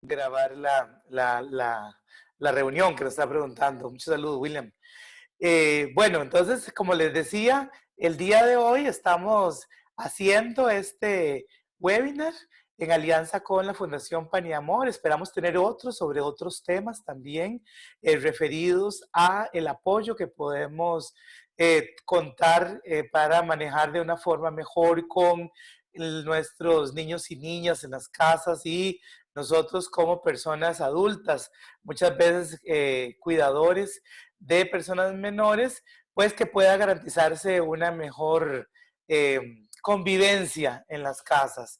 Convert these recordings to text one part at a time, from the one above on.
grabar la reunión que nos está preguntando. Muchos saludos, William. Bueno, entonces, como les decía, el día de hoy estamos haciendo este webinar en alianza con la Fundación Pan y Amor. Esperamos tener otros sobre otros temas también referidos a el apoyo que podemos contar para manejar de una forma mejor con nuestros niños y niñas en las casas y nosotros como personas adultas, muchas veces cuidadores de personas menores, pues que pueda garantizarse una mejor convivencia en las casas.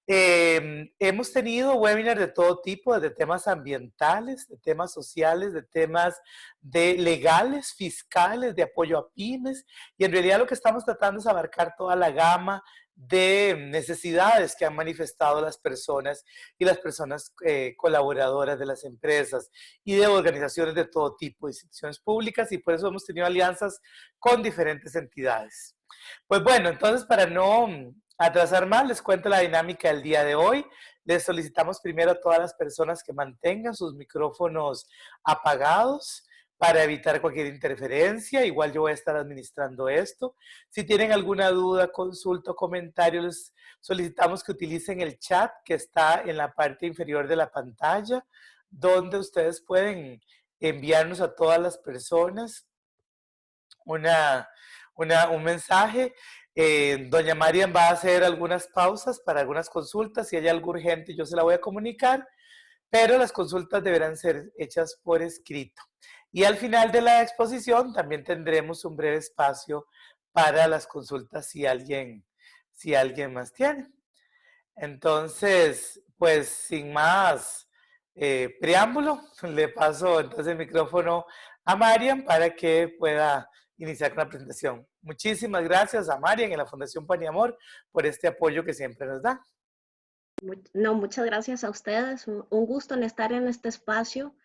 Hemos tenido webinars de todo tipo, de temas ambientales, de temas sociales, de temas legales, fiscales, de apoyo a pymes, y en realidad lo que estamos tratando es abarcar toda la gama de necesidades que han manifestado las personas y las personas colaboradoras de las empresas y de organizaciones de todo tipo, instituciones públicas, y por eso hemos tenido alianzas con diferentes entidades. Pues bueno, entonces para no atrasar más, les cuento la dinámica del día de hoy. Les solicitamos primero a todas las personas que mantengan sus micrófonos apagados para evitar cualquier interferencia. Igual yo voy a estar administrando esto. Si tienen alguna duda, consulta o comentario, les solicitamos que utilicen el chat que está en la parte inferior de la pantalla, donde ustedes pueden enviarnos a todas las personas un mensaje. Doña Marian va a hacer algunas pausas para algunas consultas. Si hay algo urgente, yo se la voy a comunicar, pero las consultas deberán ser hechas por escrito. Y al final de la exposición también tendremos un breve espacio para las consultas si alguien más tiene. Entonces, pues sin más preámbulo, le paso entonces el micrófono a Marian para que pueda iniciar con la presentación. Muchísimas gracias a Marian y a la Fundación Pan y Amor por este apoyo que siempre nos da. No, muchas gracias a ustedes. Un gusto en estar en este espacio.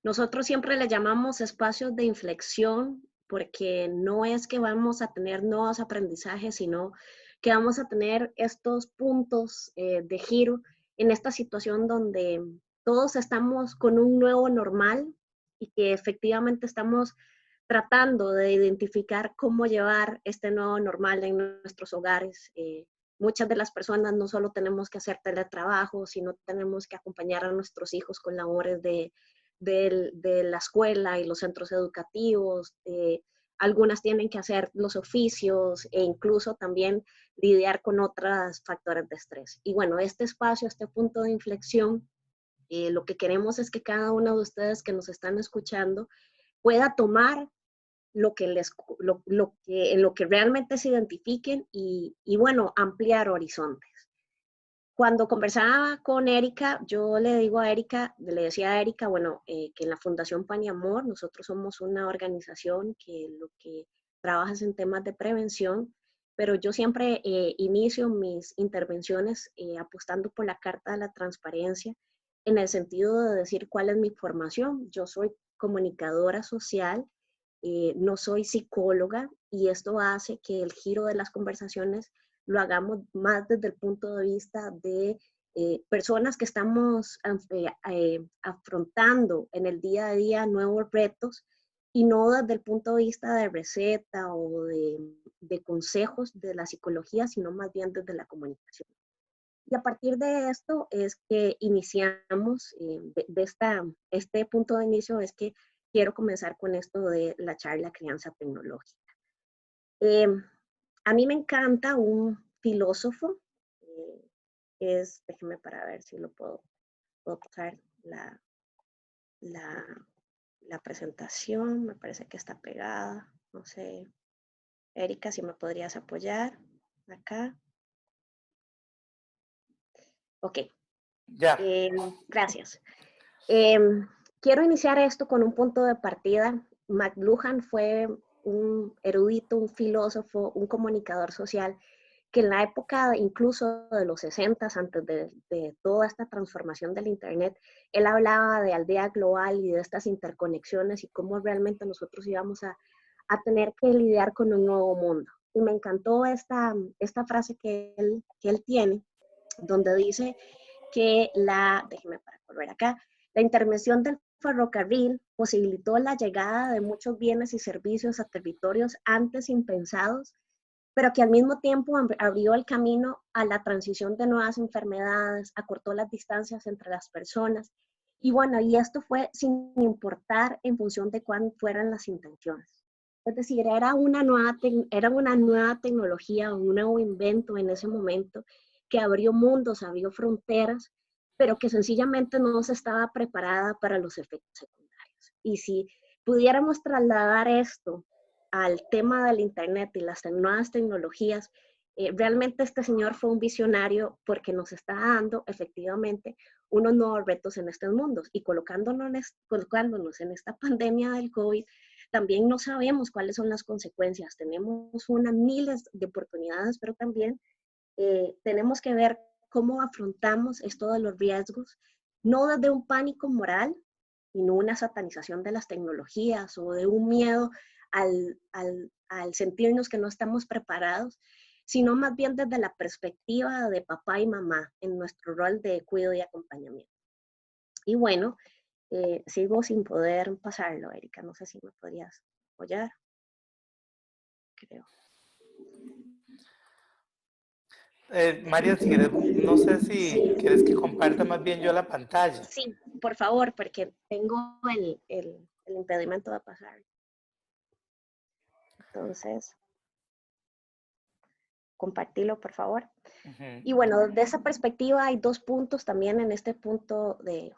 Nosotros siempre le llamamos espacios de inflexión porque no es que vamos a tener nuevos aprendizajes, sino que vamos a tener estos puntos de giro en esta situación donde todos estamos con un nuevo normal y que efectivamente estamos tratando de identificar cómo llevar este nuevo normal en nuestros hogares. Muchas de las personas no solo tenemos que hacer teletrabajo, sino tenemos que acompañar a nuestros hijos con labores de la escuela y los centros educativos. Algunas tienen que hacer los oficios e incluso también lidiar con otros factores de estrés. Y bueno, este espacio, este punto de inflexión, lo que queremos es que cada uno de ustedes que nos están escuchando pueda tomar en lo que realmente se identifiquen y bueno, ampliar horizontes. Cuando conversaba con Erika, yo le decía a Erika, bueno, que en la Fundación Pan y Amor, nosotros somos una organización que lo que trabaja es en temas de prevención, pero yo siempre inicio mis intervenciones apostando por la Carta de la Transparencia, en el sentido de decir cuál es mi formación. Yo soy comunicadora social, no soy psicóloga, y esto hace que el giro de las conversaciones lo hagamos más desde el punto de vista de personas que estamos afrontando en el día a día nuevos retos y no desde el punto de vista de receta o de consejos de la psicología, sino más bien desde la comunicación. Y a partir de esto es que iniciamos, este punto de inicio es que quiero comenzar con esto de la charla Crianza Tecnológica. Eh, a mí me encanta un filósofo, déjeme para ver si lo puedo pasar la, la presentación, me parece que está pegada, no sé, Erika, si me podrías apoyar acá. Ok, Ya. Gracias. Quiero iniciar esto con un punto de partida. McLuhan fue un erudito, un filósofo, un comunicador social que en la época incluso de los 60, antes de toda esta transformación del Internet, él hablaba de aldea global y de estas interconexiones y cómo realmente nosotros íbamos a tener que lidiar con un nuevo mundo. Y me encantó esta frase que él tiene, donde dice que déjeme para correr acá. La intervención del ferrocarril posibilitó la llegada de muchos bienes y servicios a territorios antes impensados, pero que al mismo tiempo abrió el camino a la transición de nuevas enfermedades, acortó las distancias entre las personas. Y bueno, y esto fue sin importar en función de cuáles fueran las intenciones. Es decir, era una nueva tecnología, un nuevo invento en ese momento que abrió mundos, abrió fronteras, pero que sencillamente no se estaba preparada para los efectos secundarios. Y si pudiéramos trasladar esto al tema del Internet y las nuevas tecnologías, realmente este señor fue un visionario porque nos está dando efectivamente unos nuevos retos en estos mundos y colocándonos en esta pandemia del COVID, también no sabemos cuáles son las consecuencias. Tenemos unas miles de oportunidades, pero también tenemos que ver cómo afrontamos esto de los riesgos, no desde un pánico moral, y no una satanización de las tecnologías o de un miedo al sentirnos que no estamos preparados, sino más bien desde la perspectiva de papá y mamá en nuestro rol de cuidado y acompañamiento. Y bueno, sigo sin poder pasarlo, Erika, no sé si me podrías apoyar, creo. María, si quieres, no sé si Sí, quieres que comparta más bien yo la pantalla. sí, por favor, porque tengo el impedimento de pasar. Entonces, compartilo, por favor. Y bueno, desde esa perspectiva hay dos puntos también en este punto de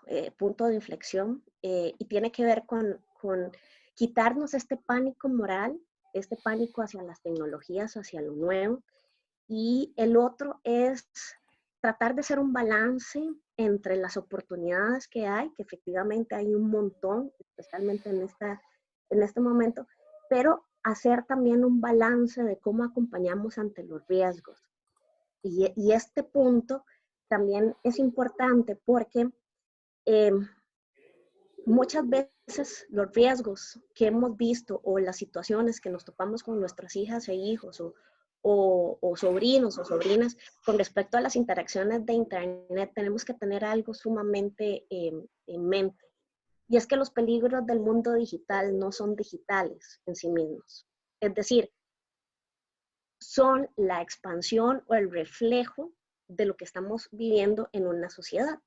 inflexión y tiene que ver con quitarnos este pánico moral, este pánico hacia las tecnologías, hacia lo nuevo. Y el otro es tratar de hacer un balance entre las oportunidades que hay, que efectivamente hay un montón, especialmente en este momento, pero hacer también un balance de cómo acompañamos ante los riesgos. Y este punto también es importante porque eh, muchas veces los riesgos que hemos visto o las situaciones que nos topamos con nuestras hijas e hijos o sobrinos o sobrinas con respecto a las interacciones de Internet, tenemos que tener algo sumamente en mente. Y es que los peligros del mundo digital no son digitales en sí mismos. Es decir, son la expansión o el reflejo de lo que estamos viviendo en una sociedad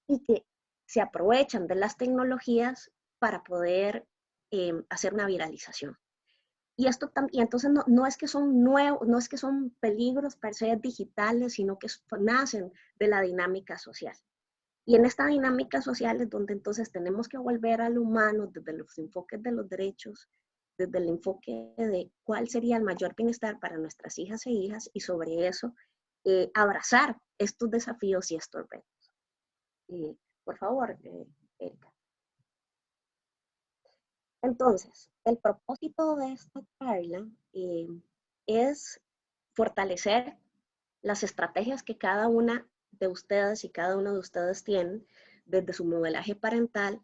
y que se aprovechan de las tecnologías para poder hacer una viralización. Y entonces no es que son nuevos, no es que son peligros per se digitales, sino que nacen de la dinámica social. Y en esta dinámica social es donde entonces tenemos que volver al humano desde los enfoques de los derechos, desde el enfoque de cuál sería el mayor bienestar para nuestras hijas e hijas y sobre eso abrazar estos desafíos y estos retos. Por favor, Erika. Entonces, el propósito de esta charla es fortalecer las estrategias que cada una de ustedes y cada uno de ustedes tienen desde su modelaje parental,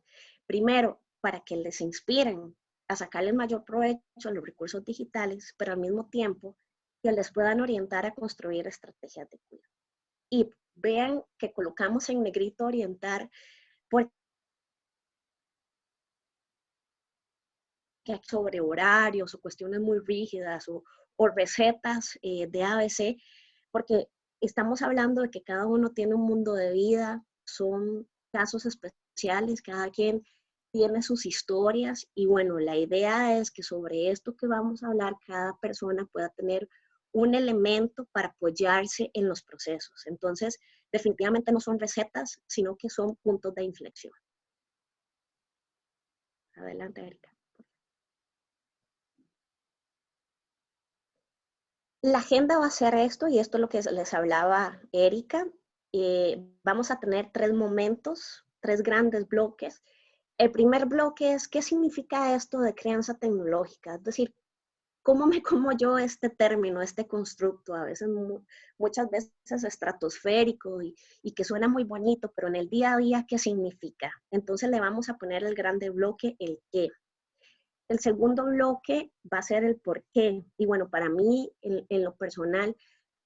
primero para que les inspiren a sacarle el mayor provecho a los recursos digitales, pero al mismo tiempo que les puedan orientar a construir estrategias de cuidado. Y vean que colocamos en negrito orientar porque sobre horarios o cuestiones muy rígidas o recetas de ABC, porque estamos hablando de que cada uno tiene un mundo de vida, son casos especiales, cada quien tiene sus historias y bueno, la idea es que sobre esto que vamos a hablar, cada persona pueda tener un elemento para apoyarse en los procesos. Entonces, definitivamente no son recetas, sino que son puntos de inflexión. Adelante, Erika. La agenda va a ser esto, y esto es lo que les hablaba Erika. Vamos a tener tres momentos, tres grandes bloques. El primer bloque es qué significa esto de crianza tecnológica, es decir, cómo me como yo este término, este constructo, a veces, muchas veces estratosférico y que suena muy bonito, pero en el día a día, ¿qué significa? Entonces le vamos a poner el grande bloque, el qué. El segundo bloque va a ser el por qué. Y bueno, para mí, en lo personal,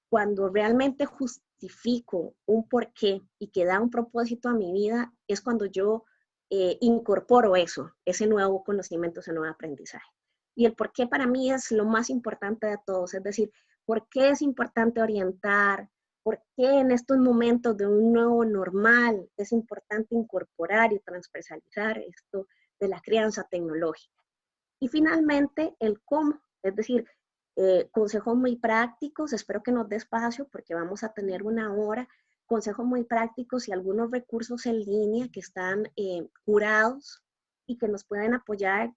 cuando realmente justifico un porqué y que da un propósito a mi vida, es cuando yo incorporo eso, ese nuevo conocimiento, ese nuevo aprendizaje. Y el porqué para mí es lo más importante de todos, es decir, ¿por qué es importante orientar? ¿Por qué en estos momentos de un nuevo normal es importante incorporar y transversalizar esto de la crianza tecnológica? Y finalmente, el cómo, es decir, consejos muy prácticos, espero que nos dé espacio porque vamos a tener una hora, consejos muy prácticos y algunos recursos en línea que están curados y que nos pueden apoyar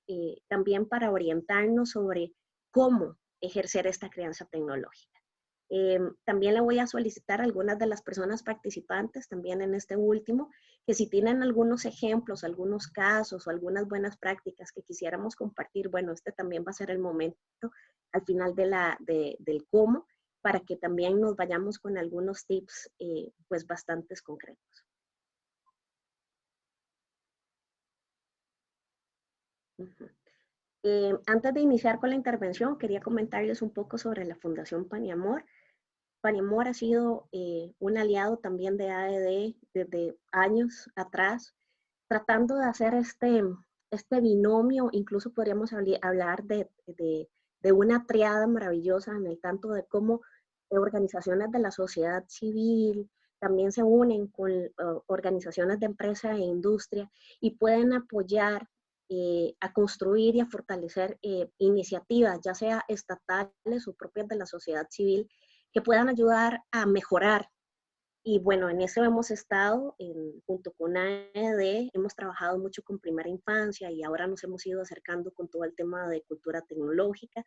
también para orientarnos sobre cómo ejercer esta crianza tecnológica. También le voy a solicitar a algunas de las personas participantes, también en este último, que si tienen algunos ejemplos, algunos casos o algunas buenas prácticas que quisiéramos compartir, bueno, este también va a ser el momento al final del cómo, para que también nos vayamos con algunos tips pues bastantes concretos. Uh-huh. Antes de iniciar con la intervención, quería comentarles un poco sobre la Fundación Pan y Amor. Pan y Amor ha sido un aliado también de AED desde años atrás, tratando de hacer este binomio, incluso podríamos hablar de una triada maravillosa en el tanto de cómo organizaciones de la sociedad civil también se unen con organizaciones de empresa e industria y pueden apoyar a construir y a fortalecer iniciativas, ya sea estatales o propias de la sociedad civil, que puedan ayudar a mejorar. Y bueno, en eso hemos estado, junto con AED, hemos trabajado mucho con primera infancia y ahora nos hemos ido acercando con todo el tema de cultura tecnológica.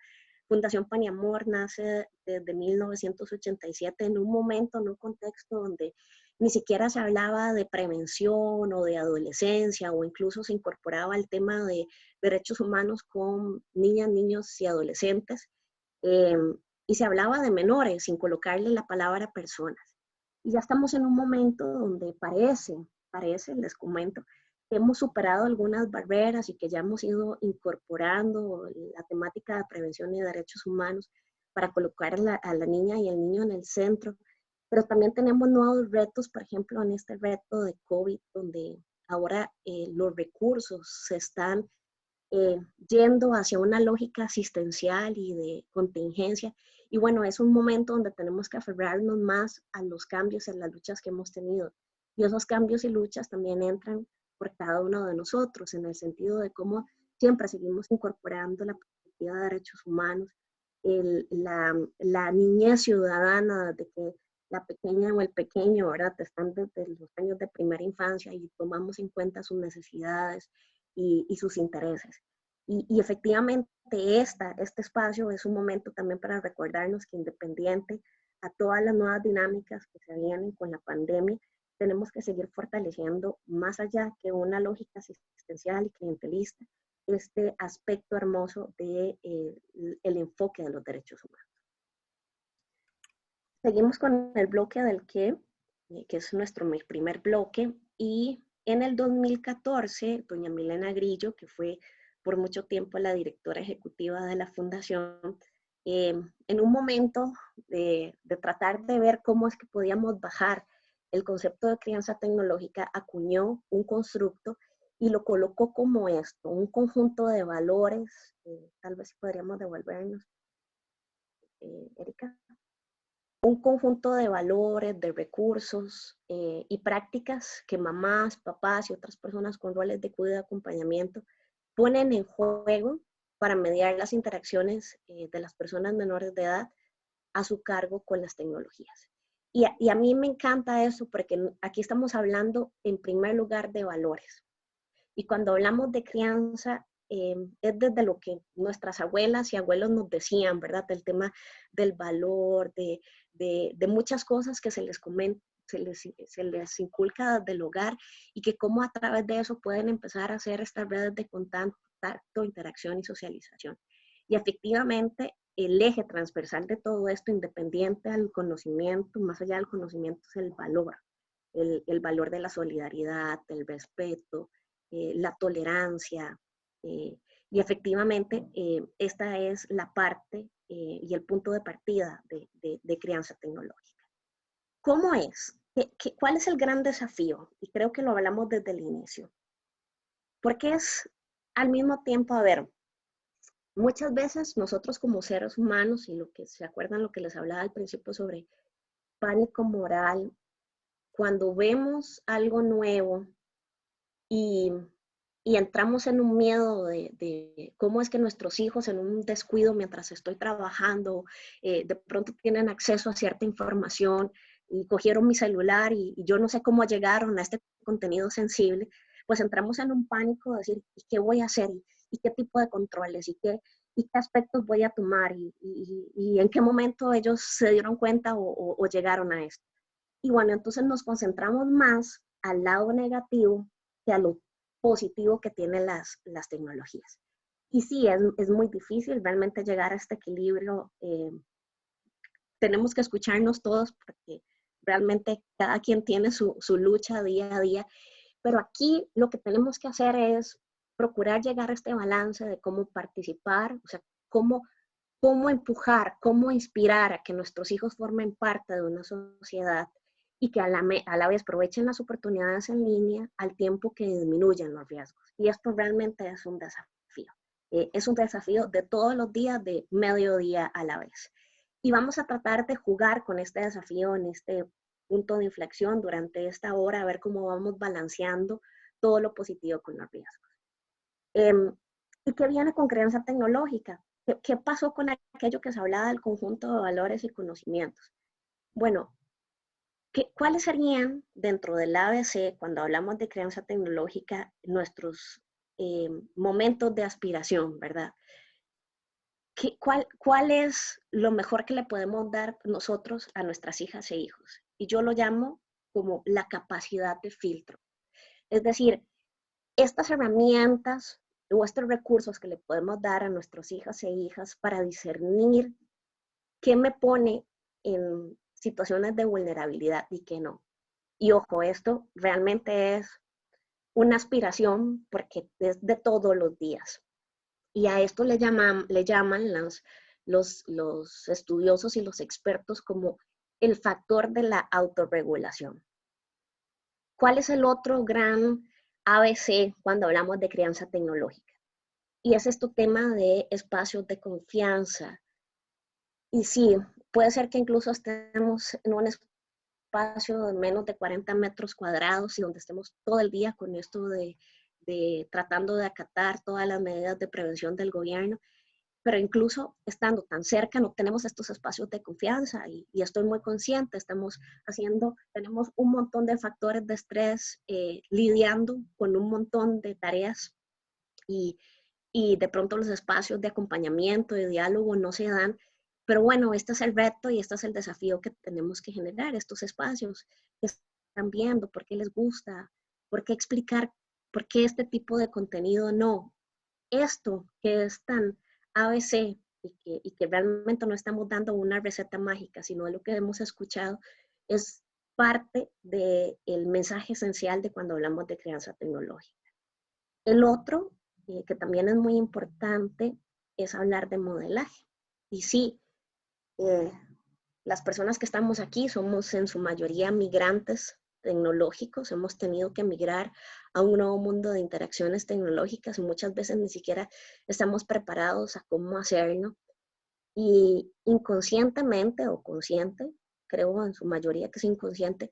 Fundación Pan y Amor nace desde 1987 en un momento, en un contexto donde ni siquiera se hablaba de prevención o de adolescencia o incluso se incorporaba el tema de derechos humanos con niñas, niños y adolescentes. Eh, y se hablaba de menores sin colocarle la palabra personas. Y ya estamos en un momento donde parece, les comento, que hemos superado algunas barreras y que ya hemos ido incorporando la temática de prevención y derechos humanos para colocar a la niña y el niño en el centro. Pero también tenemos nuevos retos, por ejemplo, en este reto de COVID, donde ahora los recursos se están yendo hacia una lógica asistencial y de contingencia. Y bueno, es un momento donde tenemos que aferrarnos más a los cambios en las luchas que hemos tenido. Y esos cambios y luchas también entran por cada uno de nosotros, en el sentido de cómo siempre seguimos incorporando la perspectiva de derechos humanos, la niñez ciudadana, de que la pequeña o el pequeño, ¿verdad? Están desde los años de primera infancia y tomamos en cuenta sus necesidades y sus intereses. Y efectivamente este espacio es un momento también para recordarnos que independiente a todas las nuevas dinámicas que se vienen con la pandemia, tenemos que seguir fortaleciendo más allá que una lógica asistencial y clientelista, este aspecto hermoso de el enfoque de los derechos humanos. Seguimos con el bloque del que es nuestro primer bloque, y en el 2014, doña Milena Grillo, que fue por mucho tiempo la directora ejecutiva de la fundación, en un momento de tratar de ver cómo es que podíamos bajar el concepto de crianza tecnológica, acuñó un constructo y lo colocó como esto, un conjunto de valores, tal vez podríamos devolvernos, Erika, un conjunto de valores, de recursos y prácticas que mamás, papás y otras personas con roles de cuidado y acompañamiento ponen en juego para mediar las interacciones de las personas menores de edad a su cargo con las tecnologías. Y a mí me encanta eso porque aquí estamos hablando en primer lugar de valores. Y cuando hablamos de crianza, es desde lo que nuestras abuelas y abuelos nos decían, ¿verdad? Del tema del valor, de muchas cosas que se les comenta, se les inculca desde el hogar y que cómo a través de eso pueden empezar a hacer estas redes de contacto, interacción y socialización. Y efectivamente, el eje transversal de todo esto, independiente al conocimiento, más allá del conocimiento, es el valor de la solidaridad, el respeto, la tolerancia, Y efectivamente, esta es la parte y el punto de partida de crianza tecnológica. ¿Cómo es? ¿Cuál es el gran desafío? Y creo que lo hablamos desde el inicio. Porque es al mismo tiempo, a ver, muchas veces nosotros como seres humanos, y lo que se acuerdan lo que les hablaba al principio sobre pánico moral, cuando vemos algo nuevo y, y entramos en un miedo de cómo es que nuestros hijos en un descuido mientras estoy trabajando, de pronto tienen acceso a cierta información y cogieron mi celular y yo no sé cómo llegaron a este contenido sensible, pues entramos en un pánico de decir, ¿y qué voy a hacer? ¿Y qué tipo de controles? ¿Y qué aspectos voy a tomar? ¿Y en qué momento ellos se dieron cuenta o llegaron a esto? Y bueno, entonces nos concentramos más al lado negativo que a lo positivo que tienen las tecnologías. Y sí, es muy difícil realmente llegar a este equilibrio. Tenemos que escucharnos todos porque realmente cada quien tiene su lucha día a día. Pero aquí lo que tenemos que hacer es procurar llegar a este balance de cómo participar, o sea, cómo empujar, cómo inspirar a que nuestros hijos formen parte de una sociedad y que a la vez aprovechen las oportunidades en línea al tiempo que disminuyen los riesgos. Y esto realmente es un desafío. Es un desafío de todos los días, de mediodía a la vez. Y vamos a tratar de jugar con este desafío en este punto de inflexión durante esta hora, a ver cómo vamos balanceando todo lo positivo con los riesgos. ¿Y qué viene con crianza tecnológica? ¿Qué pasó con aquello que se hablaba del conjunto de valores y conocimientos? Bueno, ¿cuáles serían dentro del ABC, cuando hablamos de crianza tecnológica, nuestros momentos de aspiración, verdad? ¿Cuál es lo mejor que le podemos dar nosotros a nuestras hijas e hijos? Y yo lo llamo como la capacidad de filtro. Es decir, estas herramientas o estos recursos que le podemos dar a nuestros hijos e hijas para discernir qué me pone en situaciones de vulnerabilidad y qué no. Y ojo, esto realmente es una aspiración porque es de todos los días. Y a esto le llaman los estudiosos y los expertos como el factor de la autorregulación. ¿Cuál es el otro gran ABC cuando hablamos de crianza tecnológica? Y es este tema de espacios de confianza. Y sí, puede ser que incluso estemos en un espacio de menos de 40 metros cuadrados y donde estemos todo el día con esto de tratando de acatar todas las medidas de prevención del gobierno, pero incluso estando tan cerca no tenemos estos espacios de confianza y estoy muy consciente, tenemos un montón de factores de estrés lidiando con un montón de tareas y, y de pronto los espacios de acompañamiento, de diálogo no se dan. Pero bueno, este es el reto y este es el desafío que tenemos que generar, estos espacios que están viendo, por qué les gusta, por qué explicar, por qué este tipo de contenido no. Esto que es tan ABC y que realmente no estamos dando una receta mágica, sino de lo que hemos escuchado, es parte del mensaje esencial de cuando hablamos de crianza tecnológica. El otro, que también es muy importante, es hablar de modelaje. Y sí, eh, las personas que estamos aquí somos en su mayoría migrantes tecnológicos, hemos tenido que migrar a un nuevo mundo de interacciones tecnológicas y muchas veces ni siquiera estamos preparados a cómo hacerlo. Y inconscientemente o consciente, creo en su mayoría que es inconsciente,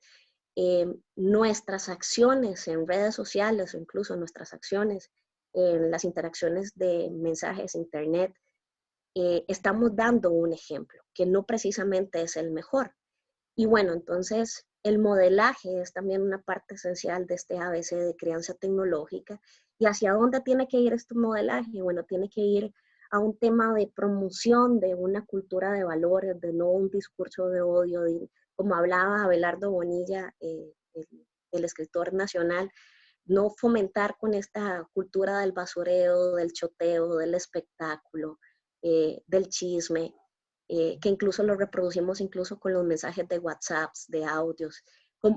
nuestras acciones en redes sociales o incluso nuestras acciones en las interacciones de mensajes, internet, estamos dando un ejemplo que no precisamente es el mejor. Y bueno, entonces el modelaje es también una parte esencial de este ABC de crianza tecnológica. ¿Y hacia dónde tiene que ir este modelaje? Bueno, tiene que ir a un tema de promoción de una cultura de valores, de no un discurso de odio, como hablaba Abelardo Bonilla, el escritor nacional, no fomentar con esta cultura del basureo, del choteo, del espectáculo, del chisme, que incluso lo reproducimos incluso con los mensajes de WhatsApp, de audios,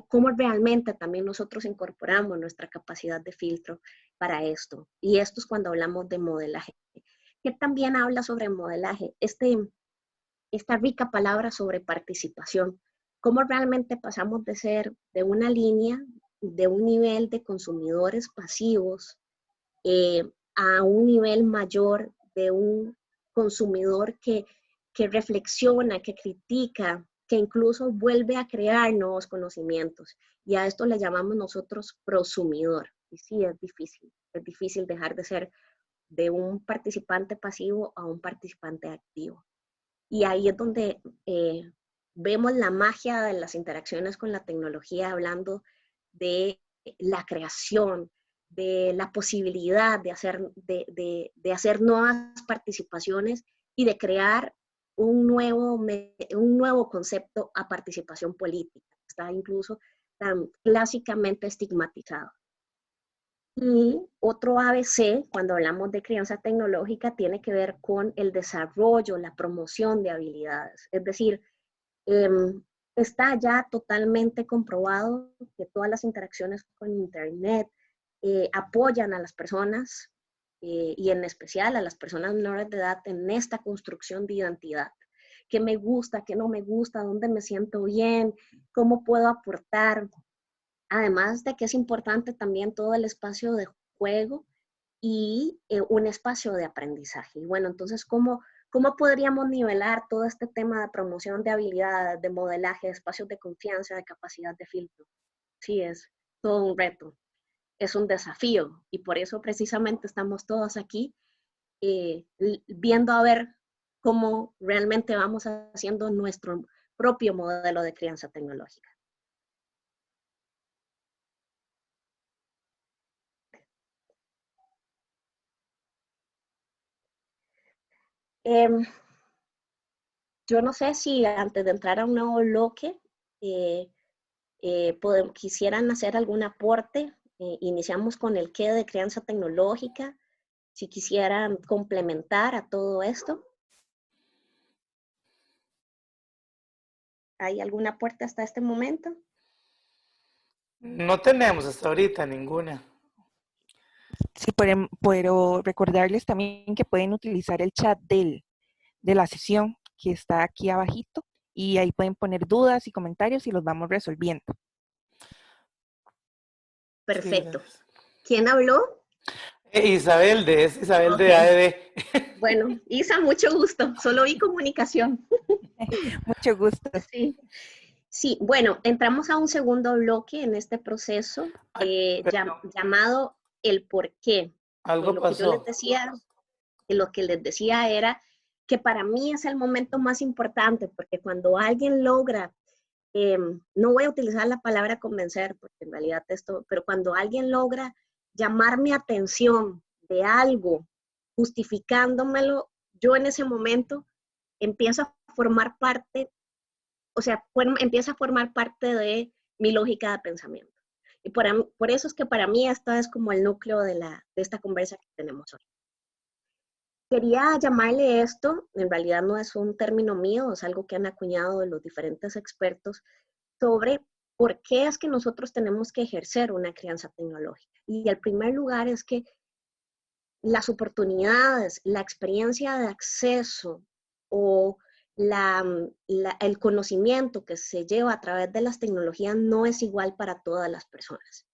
cómo realmente también nosotros incorporamos nuestra capacidad de filtro para esto. Y esto es cuando hablamos de modelaje. ¿Qué también habla sobre modelaje? Esta rica palabra sobre participación. ¿Cómo realmente pasamos de ser de una línea, de un nivel de consumidores pasivos, a un nivel mayor de un consumidor que reflexiona, que critica, que incluso vuelve a crear nuevos conocimientos? Y a esto le llamamos nosotros prosumidor. Y sí, es difícil dejar de ser de un participante pasivo a un participante activo. Y ahí es donde vemos la magia de las interacciones con la tecnología, hablando de la creación, de la posibilidad de hacer nuevas participaciones y de crear un nuevo concepto a participación política. Está incluso tan clásicamente estigmatizado. Y otro ABC, cuando hablamos de crianza tecnológica, tiene que ver con el desarrollo, la promoción de habilidades. Es decir, está ya totalmente comprobado que todas las interacciones con Internet apoyan a las personas y en especial a las personas menores de edad en esta construcción de identidad. ¿Qué me gusta, qué no me gusta, dónde me siento bien, cómo puedo aportar? Además de que es importante también todo el espacio de juego y un espacio de aprendizaje. Y bueno, entonces, ¿cómo podríamos nivelar todo este tema de promoción de habilidades, de modelaje, de espacios de confianza, de capacidad de filtro? Sí, es todo un reto, es un desafío y por eso precisamente estamos todos aquí viendo a ver cómo realmente vamos haciendo nuestro propio modelo de crianza tecnológica. Eh, yo no sé si antes de entrar a un nuevo bloque eh, quisieran hacer algún aporte. Iniciamos con el qué de crianza tecnológica. Si quisieran complementar a todo esto. ¿Hay algún aporte hasta este momento? No tenemos hasta ahorita ninguna. Sí, pero recordarles también que pueden utilizar el chat de la sesión que está aquí abajito y ahí pueden poner dudas y comentarios y los vamos resolviendo. Perfecto. Sí, ¿Quién habló? Isabel Isabel de Ok. AED. Bueno, Isa, mucho gusto. Solo vi comunicación. Mucho gusto. Sí. Sí, bueno, entramos a un segundo bloque en este proceso Ay, llamado el por qué. algo Lo que yo les pasó. decía, lo que les decía era que para mí es el momento más importante, porque cuando alguien logra, no voy a utilizar la palabra convencer, porque en realidad pero cuando alguien logra llamar mi atención de algo, justificándomelo, yo en ese momento empiezo a formar parte, o sea, empieza a formar parte de mi lógica de pensamiento. Y por eso es que para mí esto es como el núcleo de esta conversa que tenemos hoy. Quería llamarle esto, en realidad no es un término mío, es algo que han acuñado los diferentes expertos sobre por qué es que nosotros tenemos que ejercer una crianza tecnológica. Y el primer lugar es que las oportunidades, la experiencia de acceso o el conocimiento que se lleva a través de las tecnologías no es igual para todas las personas.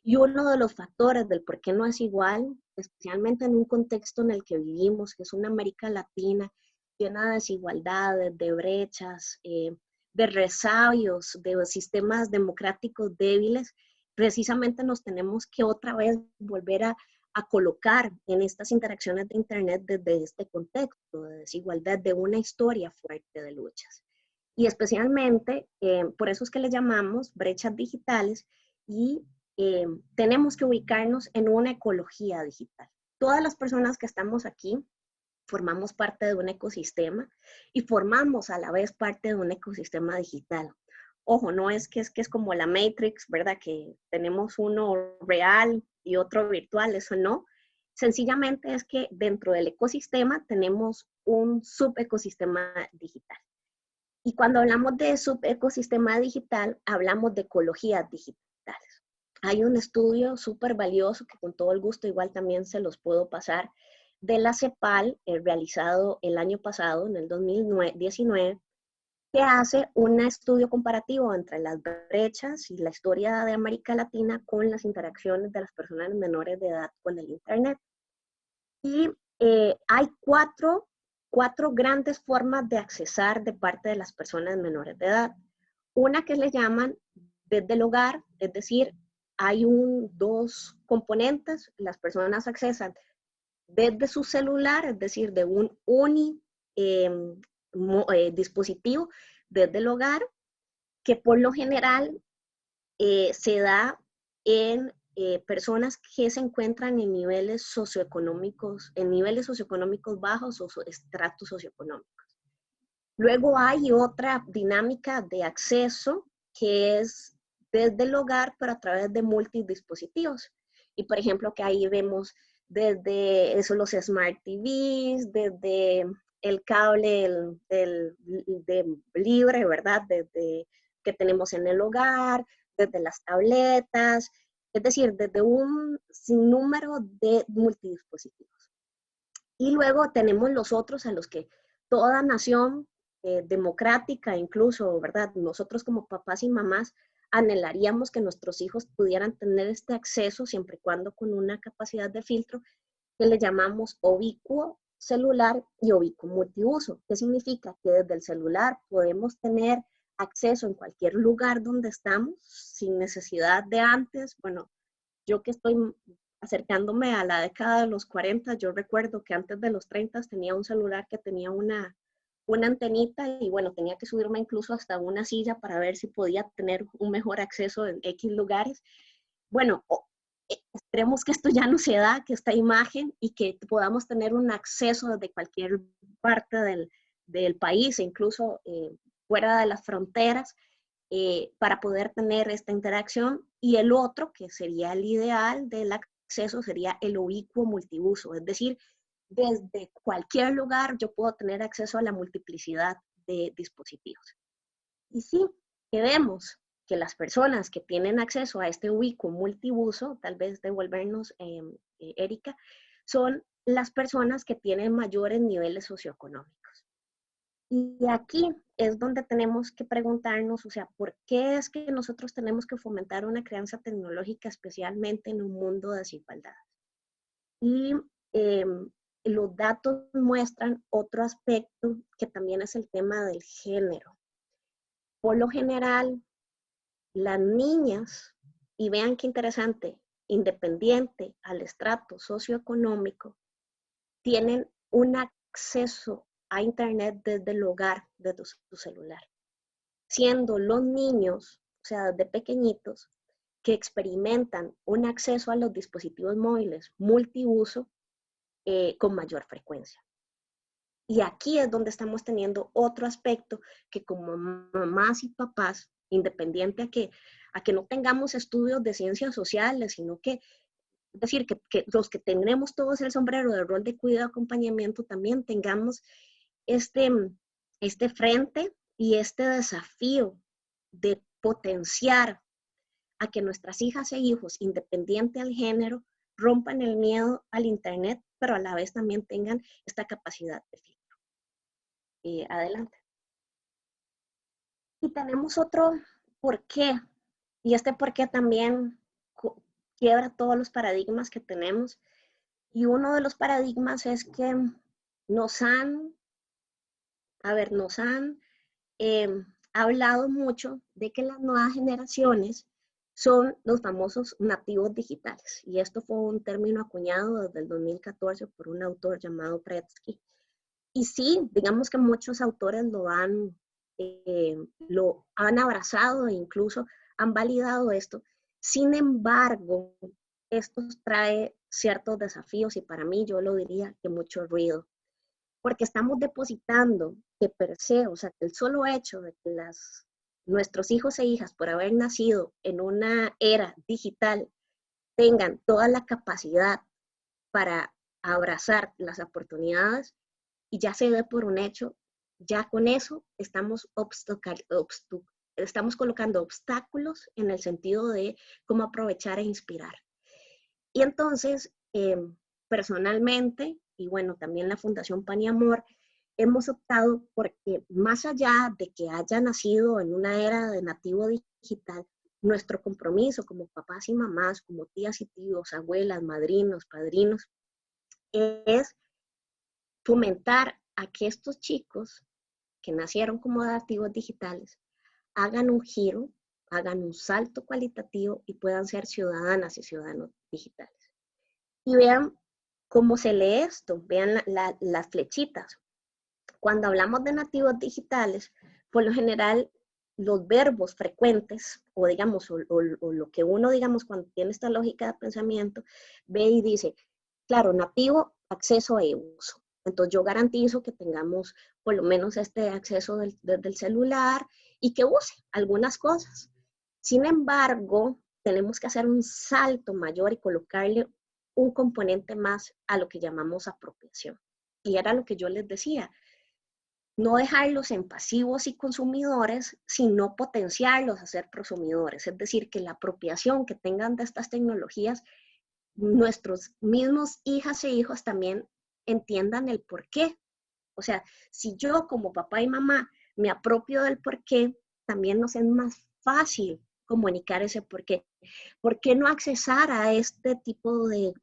Y uno de los factores del por qué no es igual, especialmente en un contexto en el que vivimos, que es una América Latina llena de desigualdades, de brechas, de resabios, de sistemas democráticos débiles, precisamente nos tenemos que otra vez volver a colocar en estas interacciones de Internet desde este contexto de desigualdad, de una historia fuerte de luchas. Y especialmente, por eso es que le llamamos brechas digitales y tenemos que ubicarnos en una ecología digital. Todas las personas que estamos aquí formamos parte de un ecosistema y formamos a la vez parte de un ecosistema digital. Ojo, no es que es como la Matrix, ¿verdad? Que tenemos uno real y otro virtual, eso no. Sencillamente es que dentro del ecosistema tenemos un subecosistema digital. Y cuando hablamos de subecosistema digital, hablamos de ecologías digitales. hay un estudio súper valioso que con todo el gusto igual también se los puedo pasar, de la CEPAL, realizado el año pasado, en el 2019, que hace un estudio comparativo entre las brechas y la historia de América Latina con las interacciones de las personas menores de edad con el Internet. Y hay cuatro grandes formas de accesar de parte de las personas menores de edad. Una que le llaman desde el hogar, es decir, hay dos componentes, las personas accesan desde su celular, es decir, de un dispositivo desde el hogar, que por lo general se da en personas que se encuentran en niveles socioeconómicos bajos o estratos socioeconómicos. Luego hay otra dinámica de acceso que es desde el hogar, pero a través de multidispositivos. Y por ejemplo, que ahí vemos desde eso, los Smart TVs, desde el cable libre, ¿verdad? Desde que tenemos en el hogar, desde las tabletas, es decir, desde un sinnúmero de multidispositivos. Y luego tenemos los otros a los que toda nación democrática, incluso, ¿verdad? Nosotros como papás y mamás anhelaríamos que nuestros hijos pudieran tener este acceso siempre y cuando con una capacidad de filtro que le llamamos ubicuo celular y ubicuo multiuso. ¿Qué significa? Que desde el celular podemos tener acceso en cualquier lugar donde estamos sin necesidad de antes. Bueno, yo que estoy acercándome a la década de los 40, yo recuerdo que antes de los 30 tenía un celular que tenía una antenita y bueno, tenía que subirme incluso hasta una silla para ver si podía tener un mejor acceso en X lugares. Bueno, esperemos que esto ya no se da, que esta imagen y que podamos tener un acceso desde cualquier parte del país, e incluso fuera de las fronteras, para poder tener esta interacción. Y el otro, que sería el ideal del acceso, sería el ubicuo multiuso, es decir, desde cualquier lugar yo puedo tener acceso a la multiplicidad de dispositivos. Y sí, que vemos que las personas que tienen acceso a este ubicuo multiuso, tal vez devolvernos, Erika, son las personas que tienen mayores niveles socioeconómicos. Y aquí es donde tenemos que preguntarnos, o sea, ¿por qué es que nosotros tenemos que fomentar una crianza tecnológica, especialmente en un mundo de desigualdad? Y los datos muestran otro aspecto que también es el tema del género. Por lo general, las niñas, y vean qué interesante, independiente al estrato socioeconómico, tienen un acceso a Internet desde el hogar, desde su celular. Siendo los niños, o sea, desde pequeñitos, que experimentan un acceso a los dispositivos móviles multiuso con mayor frecuencia. Y aquí es donde estamos teniendo otro aspecto que como mamás y papás, independiente a que no tengamos estudios de ciencias sociales, sino que, es decir, que los que tenemos todos el sombrero del rol de cuidado y acompañamiento también tengamos este frente y este desafío de potenciar a que nuestras hijas e hijos, independiente al género, rompan el miedo al Internet, pero a la vez también tengan esta capacidad de filtro. Adelante. Y tenemos otro por qué, y este por qué también quiebra todos los paradigmas que tenemos, y uno de los paradigmas es que nos han hablado mucho de que las nuevas generaciones son los famosos nativos digitales, y esto fue un término acuñado desde el 2014 por un autor llamado Pretsky. Y sí, digamos que muchos autores lo han abrazado e incluso han validado esto. Sin embargo, esto trae ciertos desafíos y para mí yo lo diría que mucho ruido, porque estamos depositando que per se, o sea, que el solo hecho de que nuestros hijos e hijas, por haber nacido en una era digital, tengan toda la capacidad para abrazar las oportunidades, y ya se ve por un hecho, ya con eso estamos estamos colocando obstáculos en el sentido de cómo aprovechar e inspirar. Y entonces, personalmente, y bueno, también la Fundación Pan y Amor, hemos optado porque más allá de que haya nacido en una era de nativo digital, nuestro compromiso como papás y mamás, como tías y tíos, abuelas, madrinos, padrinos, es fomentar a que estos chicos que nacieron como nativos digitales hagan un giro, hagan un salto cualitativo y puedan ser ciudadanas y ciudadanos digitales. Y vean cómo se lee esto, vean las flechitas. Cuando hablamos de nativos digitales, por lo general los verbos frecuentes, o digamos, o lo que uno, digamos, cuando tiene esta lógica de pensamiento, ve y dice, claro, nativo, acceso e uso. Entonces yo garantizo que tengamos por lo menos este acceso desde el celular y que use algunas cosas. Sin embargo, tenemos que hacer un salto mayor y colocarle un componente más a lo que llamamos apropiación. Y era lo que yo les decía, no dejarlos en pasivos y consumidores, sino potenciarlos a ser prosumidores. Es decir, que la apropiación que tengan de estas tecnologías, nuestros mismos hijas e hijos también entiendan el por qué. O sea, si yo como papá y mamá me apropio del por qué, también nos es más fácil comunicar ese por qué. ¿Por qué no accesar a este tipo de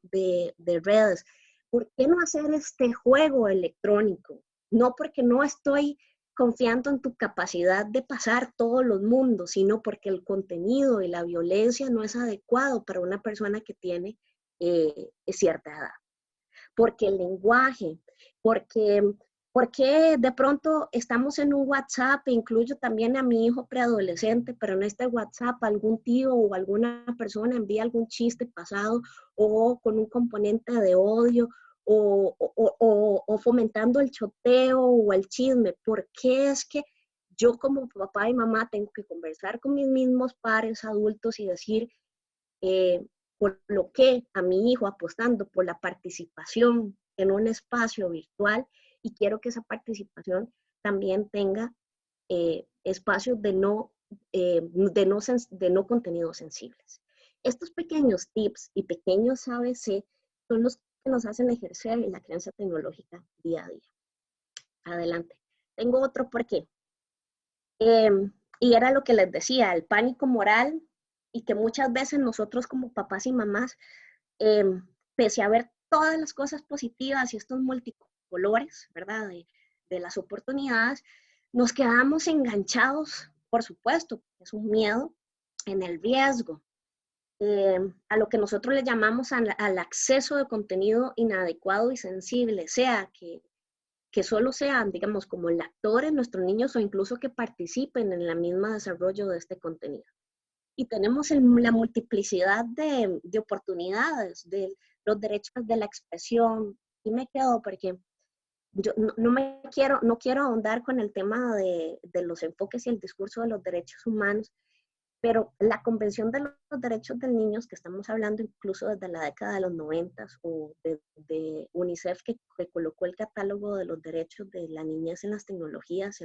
redes? ¿Por qué no hacer este juego electrónico? No porque no estoy confiando en tu capacidad de pasar todos los mundos, sino porque el contenido y la violencia no es adecuado para una persona que tiene cierta edad. Porque el lenguaje, porque de pronto estamos en un WhatsApp, e incluyo también a mi hijo preadolescente, pero en este WhatsApp algún tío o alguna persona envía algún chiste pasado o con un componente de odio o fomentando el choteo o el chisme. ¿Por qué es que yo como papá y mamá tengo que conversar con mis mismos pares adultos y decir, por lo que a mi hijo apostando por la participación en un espacio virtual y quiero que esa participación también tenga espacios de no contenidos sensibles? Estos pequeños tips y pequeños ABC son los que nos hacen ejercer la crianza tecnológica día a día. Adelante. Tengo otro por qué. Y era lo que les decía, el pánico moral, y que muchas veces nosotros como papás y mamás, pese a ver todas las cosas positivas y estos multicolores, ¿verdad? De las oportunidades, nos quedamos enganchados, por supuesto, es un miedo en el riesgo, a lo que nosotros le llamamos al acceso de contenido inadecuado y sensible, sea que solo sean, digamos, como lectores nuestros niños o incluso que participen en el mismo desarrollo de este contenido. Y tenemos la multiplicidad de oportunidades, de los derechos de la expresión. Y me quedo porque yo no quiero ahondar con el tema de los enfoques y el discurso de los derechos humanos, pero la Convención de los Derechos del Niño, que estamos hablando incluso desde la década de los 90 o de UNICEF, que colocó el catálogo de los derechos de la niñez en las tecnologías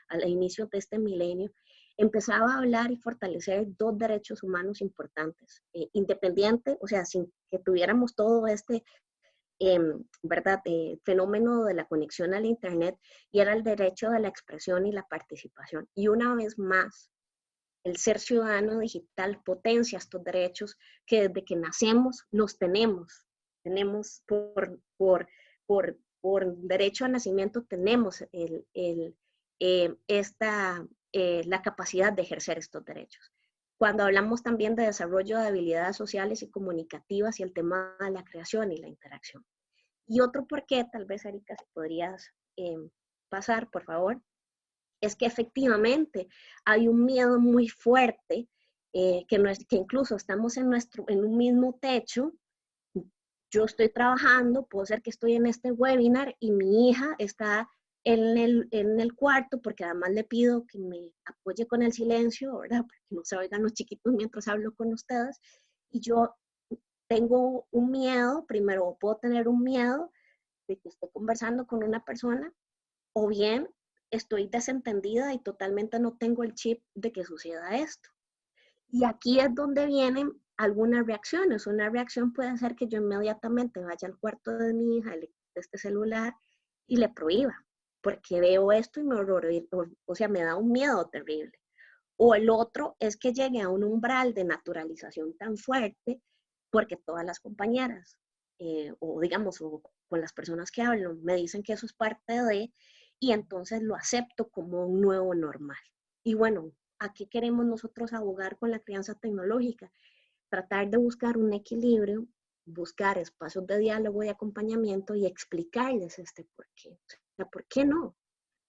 al inicio de este milenio, empezaba a hablar y fortalecer dos derechos humanos importantes, independiente, o sea, sin que tuviéramos todo este ¿verdad? Fenómeno de la conexión al Internet, y era el derecho de la expresión y la participación. Y una vez más, el ser ciudadano digital potencia estos derechos que desde que nacemos los tenemos. Tenemos por derecho a nacimiento, tenemos la capacidad de ejercer estos derechos. Cuando hablamos también de desarrollo de habilidades sociales y comunicativas y el tema de la creación y la interacción. Y otro por qué, tal vez, Erika, si podrías pasar, por favor, es que efectivamente hay un miedo muy fuerte, que incluso estamos en un mismo techo. Yo estoy trabajando, puedo ser que estoy en este webinar y mi hija está en el cuarto, porque además le pido que me apoye con el silencio, ¿verdad? Para que no se oigan los chiquitos mientras hablo con ustedes. Y yo tengo un miedo, primero puedo tener un miedo de que esté conversando con una persona, o bien estoy desentendida y totalmente no tengo el chip de que suceda esto. Y aquí es donde vienen algunas reacciones. Una reacción puede ser que yo inmediatamente vaya al cuarto de mi hija, le quite este celular y le prohíba, porque veo esto y me o sea, me da un miedo terrible. O el otro es que llegue a un umbral de naturalización tan fuerte porque todas las compañeras, o digamos, o con las personas que hablo, me dicen que eso es parte de, y entonces lo acepto como un nuevo normal. Y bueno, ¿a qué queremos nosotros abogar con la crianza tecnológica? Tratar de buscar un equilibrio, buscar espacios de diálogo y acompañamiento y explicarles este por qué. O sea, ¿por qué no?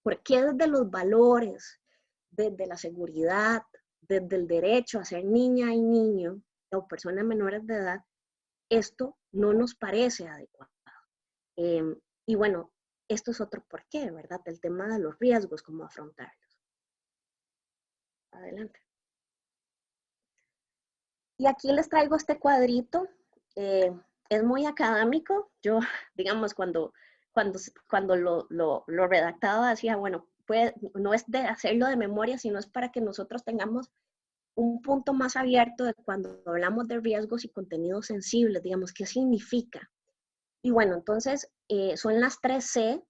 ¿Por qué desde los valores, desde la seguridad, desde el derecho a ser niña y niño o personas menores de edad, esto no nos parece adecuado? Y bueno, esto es otro porqué, ¿verdad? El tema de los riesgos, cómo afrontarlos. Adelante. Y aquí les traigo este cuadrito. Es muy académico. Yo, digamos, cuando lo redactaba, decía, bueno, no es de hacerlo de memoria, sino es para que nosotros tengamos un punto más abierto de cuando hablamos de riesgos y contenidos sensibles, digamos, ¿qué significa? Y bueno, entonces son las 3C,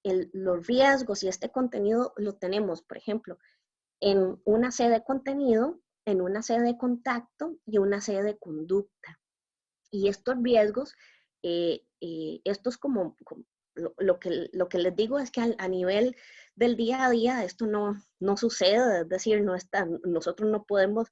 los riesgos y este contenido lo tenemos, por ejemplo, en una C de contenido, en una C de contacto y una C de conducta. Y estos riesgos, esto es como lo que les digo es que a nivel del día a día esto no sucede, es decir, nosotros no podemos,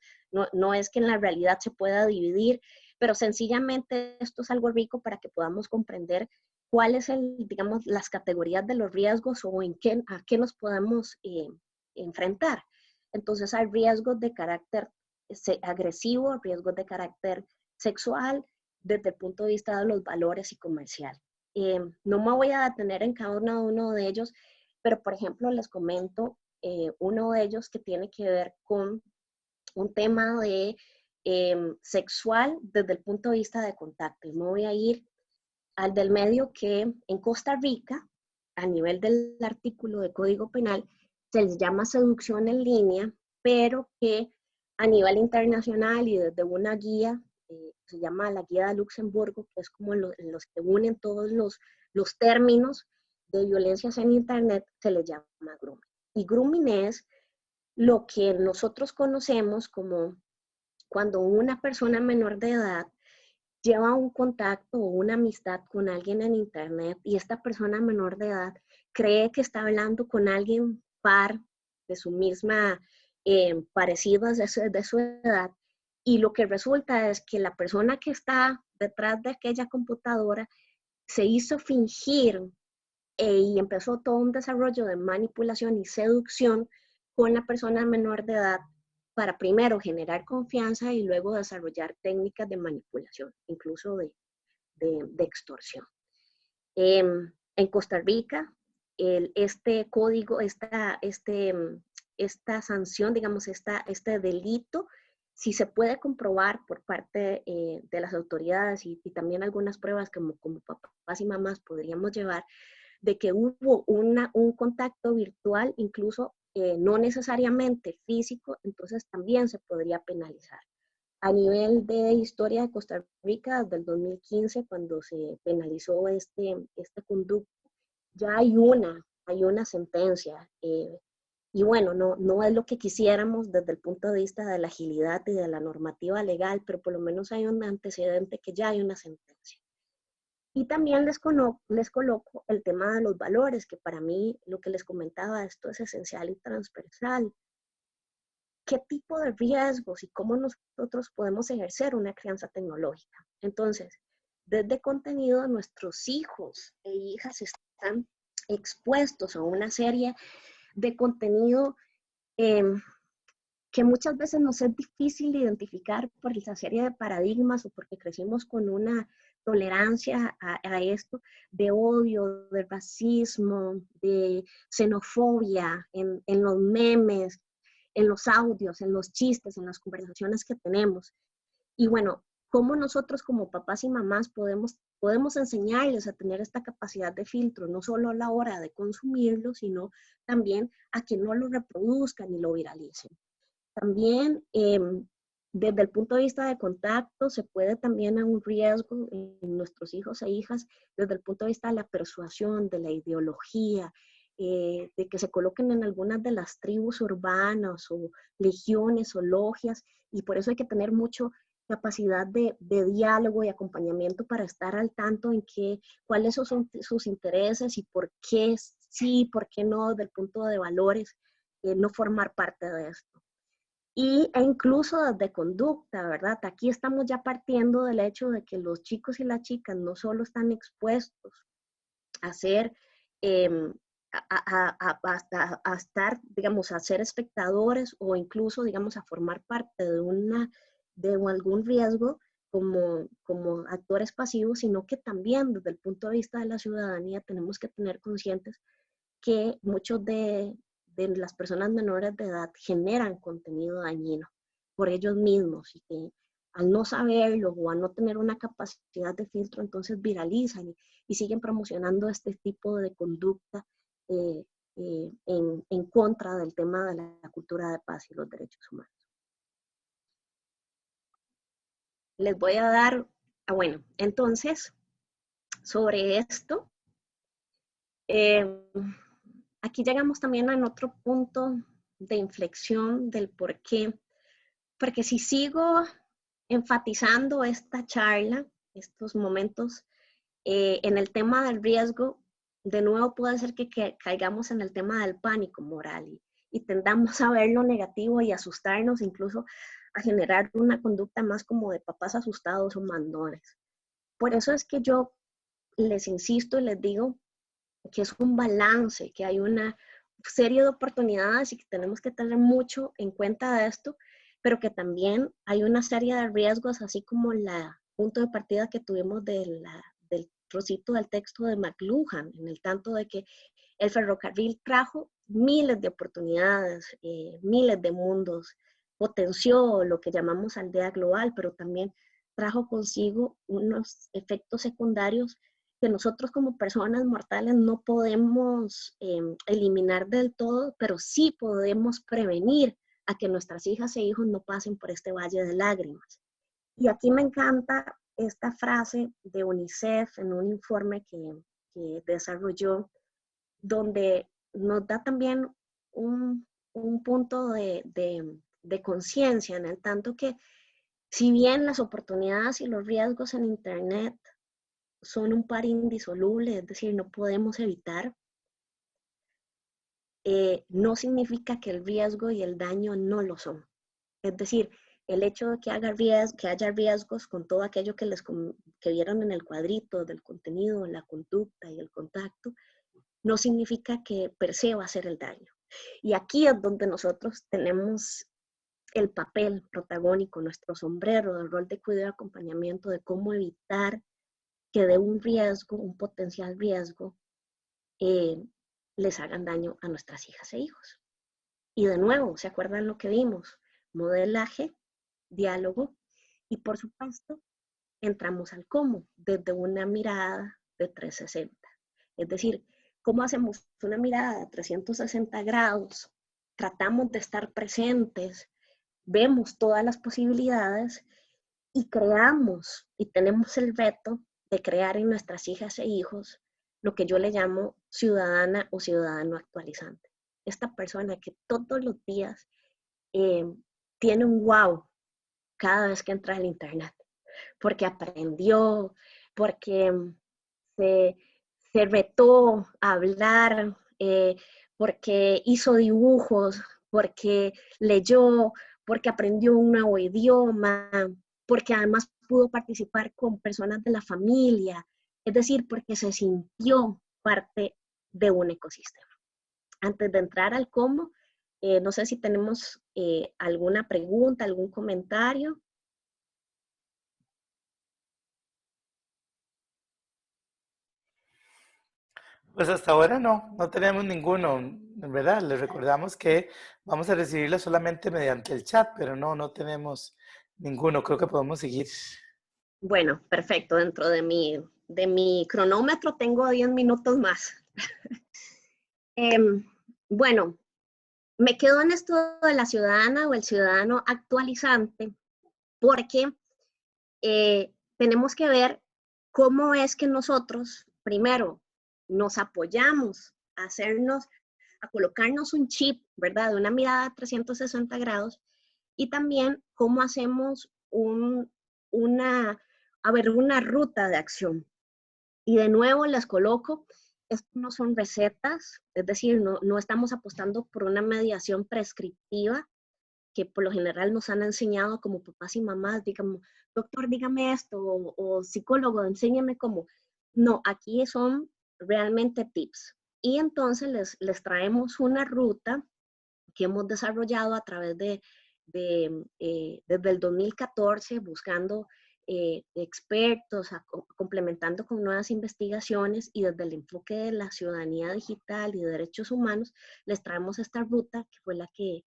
no es que en la realidad se pueda dividir, pero sencillamente esto es algo rico para que podamos comprender cuál es digamos, las categorías de los riesgos o a qué nos podemos enfrentar. Entonces hay riesgos de carácter agresivo, riesgos de carácter sexual, desde el punto de vista de los valores y comercial. No me voy a detener en cada uno de ellos, pero por ejemplo les comento uno de ellos que tiene que ver con un tema de sexual desde el punto de vista de contacto. Y me voy a ir al del medio que en Costa Rica, a nivel del artículo de Código Penal, se les llama seducción en línea, pero que a nivel internacional y desde una guía, se llama la Guía de Luxemburgo, que es como los que unen todos los términos de violencias en Internet, se les llama grooming. Y grooming es lo que nosotros conocemos como cuando una persona menor de edad lleva un contacto o una amistad con alguien en Internet y esta persona menor de edad cree que está hablando con alguien par de su misma, parecido de su edad, y lo que resulta es que la persona que está detrás de aquella computadora se hizo fingir y empezó todo un desarrollo de manipulación y seducción con la persona menor de edad para primero generar confianza y luego desarrollar técnicas de manipulación, incluso de extorsión. En Costa Rica, este código, esta sanción, digamos, este delito, si se puede comprobar por parte de las autoridades y también algunas pruebas que como papás y mamás podríamos llevar, de que hubo un contacto virtual, incluso no necesariamente físico, entonces también se podría penalizar. A nivel de historia de Costa Rica, desde el 2015, cuando se penalizó este conducto, ya hay una sentencia. Y bueno, no es lo que quisiéramos desde el punto de vista de la agilidad y de la normativa legal, pero por lo menos hay un antecedente que ya hay una sentencia. Y también les coloco el tema de los valores, que para mí, lo que les comentaba, esto es esencial y transversal. ¿Qué tipo de riesgos y cómo nosotros podemos ejercer una crianza tecnológica? Entonces, desde contenido, nuestros hijos e hijas están expuestos a una serie de contenido que muchas veces nos es difícil identificar por esa serie de paradigmas o porque crecimos con una tolerancia a esto de odio, de racismo, de xenofobia en los memes, en los audios, en los chistes, en las conversaciones que tenemos. Y bueno, cómo nosotros como papás y mamás podemos enseñarles a tener esta capacidad de filtro, no solo a la hora de consumirlo, sino también a que no lo reproduzcan y lo viralicen. También desde el punto de vista de contacto se puede también a un riesgo en nuestros hijos e hijas desde el punto de vista de la persuasión, de la ideología, de que se coloquen en algunas de las tribus urbanas o legiones o logias, y por eso hay que tener mucha capacidad de diálogo y acompañamiento para estar al tanto en cuáles son sus intereses y por qué sí, por qué no, desde el punto de valores, no formar parte de esto. E incluso desde conducta, ¿verdad? Aquí estamos ya partiendo del hecho de que los chicos y las chicas no solo están expuestos a ser, a estar, digamos, a ser espectadores o incluso, digamos, a formar parte de algún riesgo como actores pasivos, sino que también desde el punto de vista de la ciudadanía tenemos que tener conscientes que muchos de las personas menores de edad generan contenido dañino por ellos mismos y que al no saberlo o al no tener una capacidad de filtro, entonces viralizan y siguen promocionando este tipo de conducta en contra del tema de la cultura de paz y los derechos humanos. Les voy a dar, bueno, entonces, sobre esto, aquí llegamos también a otro punto de inflexión del por qué. Porque si sigo enfatizando esta charla, estos momentos, en el tema del riesgo, de nuevo puede ser que caigamos en el tema del pánico moral y tendamos a ver lo negativo y asustarnos, incluso a generar una conducta más como de papás asustados o mandones. Por eso es que yo les insisto y les digo que es un balance, que hay una serie de oportunidades y que tenemos que tener mucho en cuenta de esto, pero que también hay una serie de riesgos, así como el punto de partida que tuvimos del trocito del texto de McLuhan, en el tanto de que el ferrocarril trajo miles de oportunidades, miles de mundos, potenció lo que llamamos aldea global, pero también trajo consigo unos efectos secundarios que nosotros como personas mortales no podemos eliminar del todo, pero sí podemos prevenir a que nuestras hijas e hijos no pasen por este valle de lágrimas. Y aquí me encanta esta frase de UNICEF en un informe que desarrolló, donde nos da también un punto de conciencia, en el tanto que si bien las oportunidades y los riesgos en Internet son un par indisoluble, es decir, no podemos evitar, no significa que el riesgo y el daño no lo son. Es decir, el hecho de que haya riesgos con todo aquello que vieron en el cuadrito del contenido, la conducta y el contacto, no significa que per se va a ser el daño. Y aquí es donde nosotros tenemos el papel protagónico, nuestro sombrero, el rol de cuidado y acompañamiento, de cómo evitar que de un riesgo, un potencial riesgo, les hagan daño a nuestras hijas e hijos. Y de nuevo, ¿se acuerdan lo que vimos? Modelaje, diálogo y por supuesto entramos al cómo desde una mirada de 360. Es decir, ¿cómo hacemos una mirada de 360 grados? Tratamos de estar presentes, vemos todas las posibilidades y creamos y tenemos el reto de crear en nuestras hijas e hijos lo que yo le llamo ciudadana o ciudadano actualizante. Esta persona que todos los días tiene un wow cada vez que entra al internet, porque aprendió, porque se retó a hablar, porque hizo dibujos, porque leyó, porque aprendió un nuevo idioma, porque además pudo participar con personas de la familia, es decir, porque se sintió parte de un ecosistema. Antes de entrar al cómo, no sé si tenemos alguna pregunta, algún comentario. Pues hasta ahora no tenemos ninguno, en verdad. Les recordamos que vamos a recibirlo solamente mediante el chat, pero no tenemos ninguno. Creo que podemos seguir. Bueno, perfecto. Dentro de mi cronómetro tengo 10 minutos más. Em, bueno, me quedo en esto de la ciudadana o el ciudadano actualizante porque tenemos que ver cómo es que nosotros, primero, nos apoyamos a hacernos, a colocarnos un chip, ¿verdad? De una mirada a 360 grados y también cómo hacemos una ruta de acción. Y de nuevo les coloco, esto no son recetas, es decir, no estamos apostando por una mediación prescriptiva que por lo general nos han enseñado como papás y mamás, digamos, doctor, dígame esto, o psicólogo, enséñame cómo. No, aquí son realmente tips. Y entonces les traemos una ruta que hemos desarrollado a través desde el 2014, buscando expertos, complementando con nuevas investigaciones y desde el enfoque de la ciudadanía digital y de derechos humanos, les traemos esta ruta que fue la que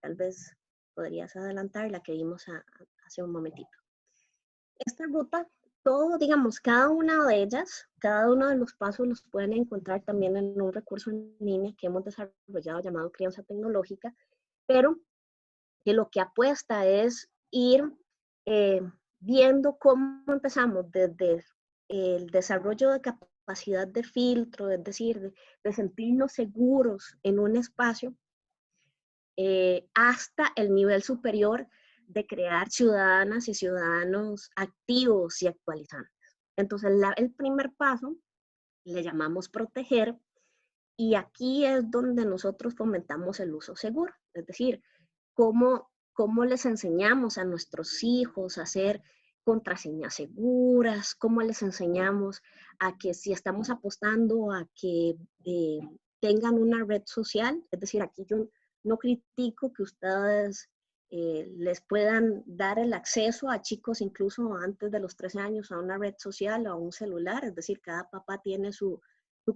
tal vez podrías adelantar, la que vimos hace un momentito. Esta ruta, todo, digamos, cada una de ellas, cada uno de los pasos los pueden encontrar también en un recurso en línea que hemos desarrollado llamado Crianza Tecnológica, pero que lo que apuesta es ir eh, viendo cómo empezamos desde el desarrollo de capacidad de filtro, es decir, de sentirnos seguros en un espacio, hasta el nivel superior de crear ciudadanas y ciudadanos activos y actualizantes. Entonces, el primer paso le llamamos proteger y aquí es donde nosotros fomentamos el uso seguro, es decir, cómo les enseñamos a nuestros hijos a hacer contraseñas seguras, cómo les enseñamos a que si estamos apostando a que tengan una red social, es decir, aquí yo no critico que ustedes les puedan dar el acceso a chicos incluso antes de los 13 años a una red social o a un celular, es decir, cada papá tiene su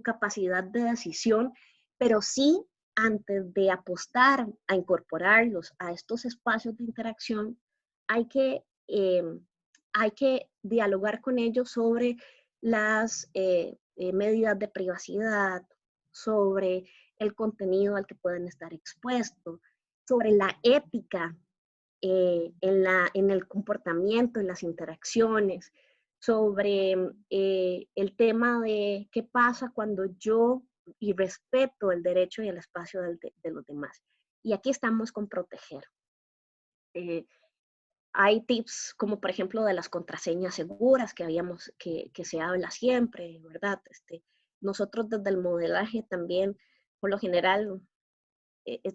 capacidad de decisión, pero sí antes de apostar a incorporarlos a estos espacios de interacción, hay que, eh, hay que dialogar con ellos sobre las medidas de privacidad, sobre el contenido al que pueden estar expuestos, sobre la ética en el comportamiento, en las interacciones, sobre el tema de qué pasa cuando yo y respeto el derecho y el espacio de los demás. Y aquí estamos con proteger. Eh, hay tips como por ejemplo de las contraseñas seguras que se habla siempre, ¿verdad? Nosotros desde el modelaje también, por lo general,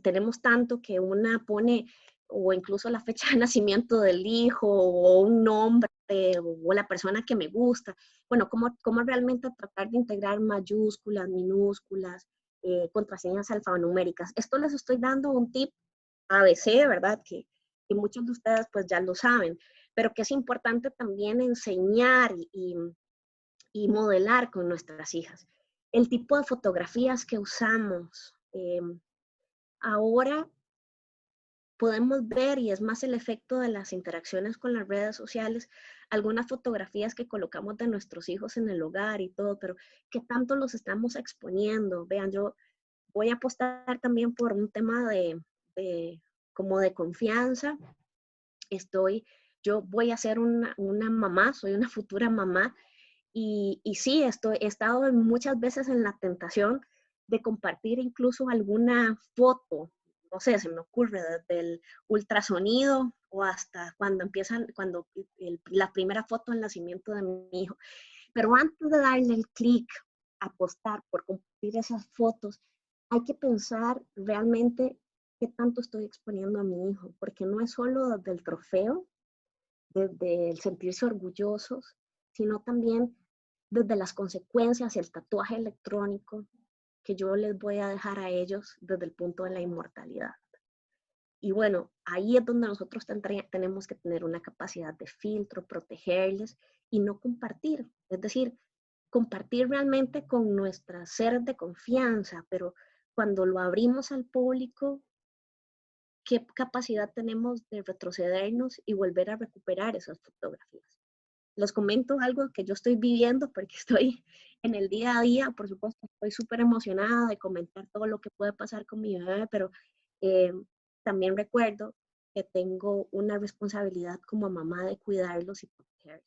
tenemos tanto que una pone o incluso la fecha de nacimiento del hijo o un nombre o la persona que me gusta. Bueno, cómo realmente tratar de integrar mayúsculas, minúsculas, contraseñas alfanuméricas. Esto les estoy dando un tip ABC, ¿verdad? Que muchos de ustedes pues ya lo saben, pero que es importante también enseñar y modelar con nuestras hijas. El tipo de fotografías que usamos. Ahora podemos ver, y es más el efecto de las interacciones con las redes sociales, algunas fotografías que colocamos de nuestros hijos en el hogar y todo, pero ¿qué tanto los estamos exponiendo? Vean, yo voy a apostar también por un tema como de confianza. Yo voy a ser una mamá, soy una futura mamá, y sí, he estado muchas veces en la tentación de compartir incluso alguna foto, no sé, se me ocurre desde el ultrasonido o hasta cuando la primera foto del nacimiento de mi hijo. Pero antes de darle el clic, apostar por compartir esas fotos, hay que pensar realmente qué tanto estoy exponiendo a mi hijo, porque no es solo desde el trofeo, desde el sentirse orgullosos, sino también desde las consecuencias y el tatuaje electrónico que yo les voy a dejar a ellos desde el punto de la inmortalidad. Y bueno, ahí es donde nosotros tenemos que tener una capacidad de filtro, protegerles y no compartir. Es decir, compartir realmente con nuestras seres de confianza, pero cuando lo abrimos al público, ¿qué capacidad tenemos de retrocedernos y volver a recuperar esas fotografías? les comento algo que yo estoy viviendo porque estoy en el día a día. Por supuesto, estoy súper emocionada de comentar todo lo que puede pasar con mi bebé, pero eh, también recuerdo que tengo una responsabilidad como mamá de cuidarlos y protegerlos.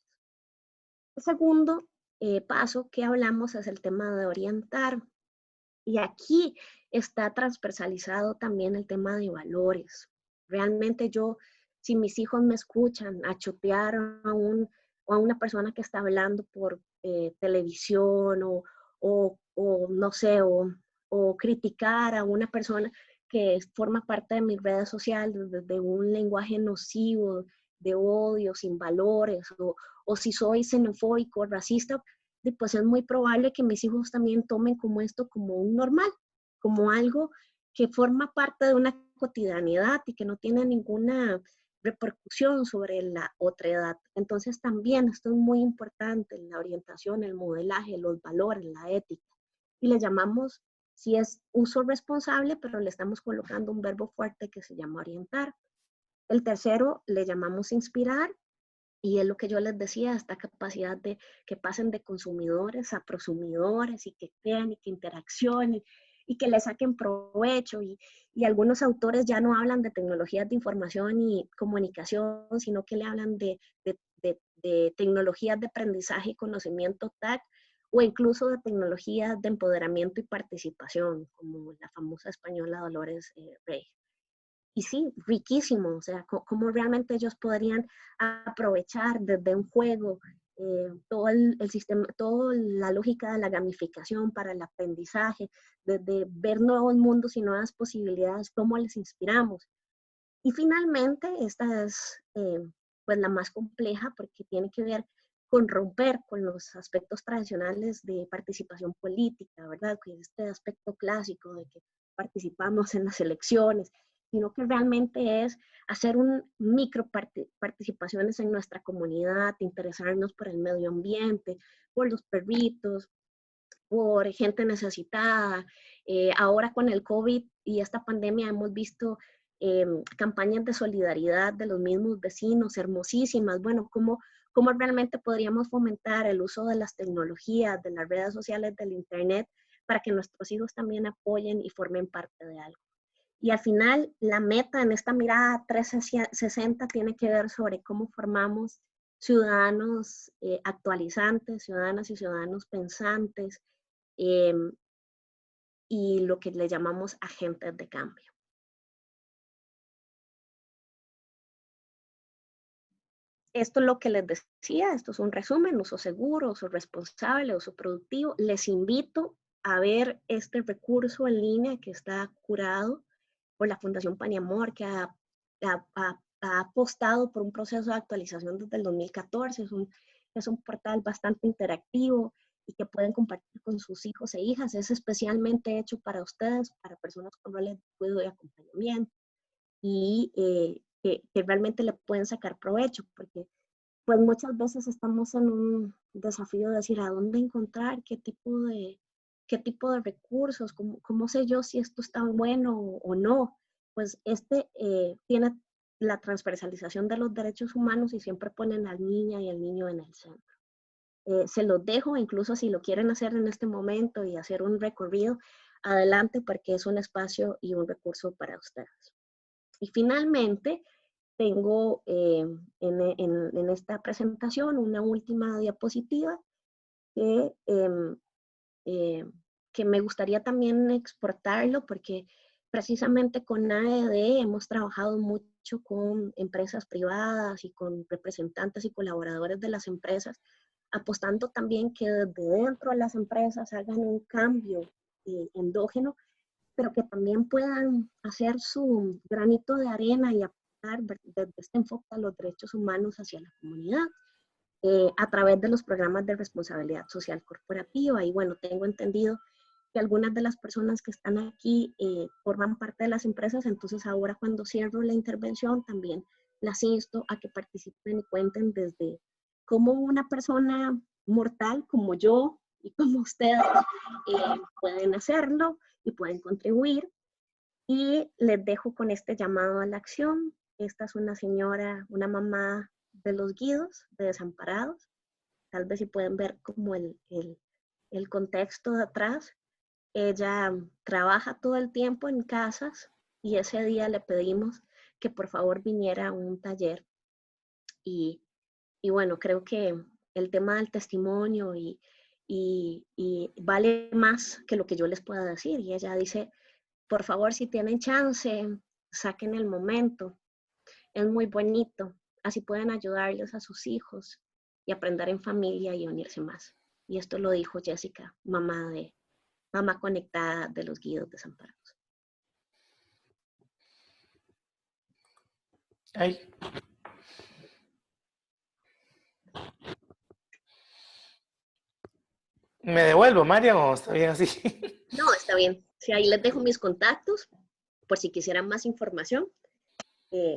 El segundo paso que hablamos es el tema de orientar. Y aquí está transversalizado también el tema de valores. Realmente yo, si mis hijos me escuchan a chotear o a una persona que está hablando por televisión o no sé, o criticar a una persona que forma parte de mis redes sociales desde un lenguaje nocivo, de odio, sin valores, o si soy xenofóbico, racista, pues es muy probable que mis hijos también tomen como esto como un normal, como algo que forma parte de una cotidianidad y que no tiene ninguna repercusión sobre la otra edad. Entonces también esto es muy importante, la orientación, el modelaje, los valores, la ética. Y le llamamos, si es uso responsable, pero le estamos colocando un verbo fuerte que se llama orientar. El tercero le llamamos inspirar, y es lo que yo les decía, esta capacidad de que pasen de consumidores a prosumidores y que crean y que interaccionen y que le saquen provecho. Y algunos autores ya no hablan de tecnologías de información y comunicación, sino que le hablan de tecnologías de aprendizaje y conocimiento TAC, o incluso de tecnologías de empoderamiento y participación, como la famosa española Dolores Rey. Y sí, riquísimo, o sea, cómo realmente ellos podrían aprovechar desde un juego todo el sistema, toda la lógica de la gamificación para el aprendizaje, desde ver nuevos mundos y nuevas posibilidades, cómo les inspiramos. Y finalmente, esta es pues la más compleja porque tiene que ver con romper con los aspectos tradicionales de participación política, ¿verdad? Que este aspecto clásico de que participamos en las elecciones, sino que realmente es hacer un micro participaciones en nuestra comunidad, interesarnos por el medio ambiente, por los perritos, por gente necesitada. Ahora con el COVID y esta pandemia hemos visto campañas de solidaridad de los mismos vecinos, hermosísimas. Bueno, ¿cómo realmente podríamos fomentar el uso de las tecnologías, de las redes sociales, del Internet, para que nuestros hijos también apoyen y formen parte de algo? Y al final, la meta en esta mirada 360 tiene que ver sobre cómo formamos ciudadanos actualizantes, ciudadanas y ciudadanos pensantes, eh, y lo que le llamamos agentes de cambio. Esto es lo que les decía, esto es un resumen, uso seguro, uso responsable, uso productivo. Les invito a ver este recurso en línea que está curado por la Fundación Paniamor, que ha apostado por un proceso de actualización desde el 2014. Es un portal bastante interactivo y que pueden compartir con sus hijos e hijas. Es especialmente hecho para ustedes, para personas con roles de cuidado y acompañamiento, y que realmente le pueden sacar provecho, porque pues muchas veces estamos en un desafío de decir a dónde encontrar, qué tipo de recursos, cómo sé yo si esto está bueno o no. Pues tiene la transversalización de los derechos humanos y siempre ponen a la niña y al niño en el centro. Se los dejo, incluso si lo quieren hacer en este momento y hacer un recorrido, adelante, porque es un espacio y un recurso para ustedes. Y finalmente, tengo en esta presentación una última diapositiva que, que me gustaría también exportarlo porque precisamente con AED hemos trabajado mucho con empresas privadas y con representantes y colaboradores de las empresas, apostando también que desde dentro de las empresas hagan un cambio endógeno, pero que también puedan hacer su granito de arena y aportar desde este enfoque a los derechos humanos hacia la comunidad a través de los programas de responsabilidad social corporativa. Y bueno, tengo entendido que algunas de las personas que están aquí forman parte de las empresas, entonces ahora cuando cierro la intervención también las insto a que participen y cuenten desde cómo una persona mortal como yo y como ustedes pueden hacerlo y pueden contribuir. Y les dejo con este llamado a la acción. Esta es una señora, una mamá de los Guidos, de Desamparados, tal vez si pueden ver como el contexto de atrás. Ella trabaja todo el tiempo en casas y ese día le pedimos que por favor viniera a un taller y, y bueno, creo que el tema del testimonio y vale más que lo que yo les pueda decir. Y ella dice, por favor, si tienen chance, saquen el momento. Es muy bonito. Así pueden ayudarles a sus hijos y aprender en familia y unirse más. Y esto lo dijo Jessica, mamá conectada de los Guíos Desamparados. Ay. ¿Me devuelvo, Marian, o está bien así? No, está bien. Sí, ahí les dejo mis contactos por si quisieran más información,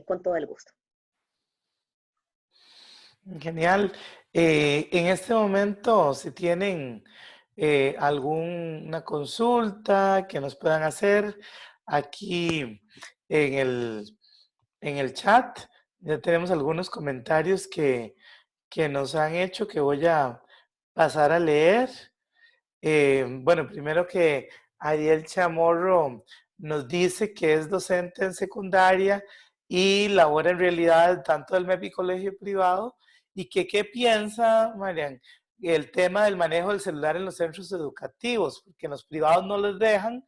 con todo el gusto. Genial. En este momento, si tienen alguna consulta que nos puedan hacer aquí en el chat, ya tenemos algunos comentarios que nos han hecho que voy a pasar a leer. Bueno, primero que Ariel Chamorro nos dice que es docente en secundaria y labora en realidad tanto del MEP y colegio privado, y que qué piensa, Marian, el tema del manejo del celular en los centros educativos, porque en los privados no les dejan,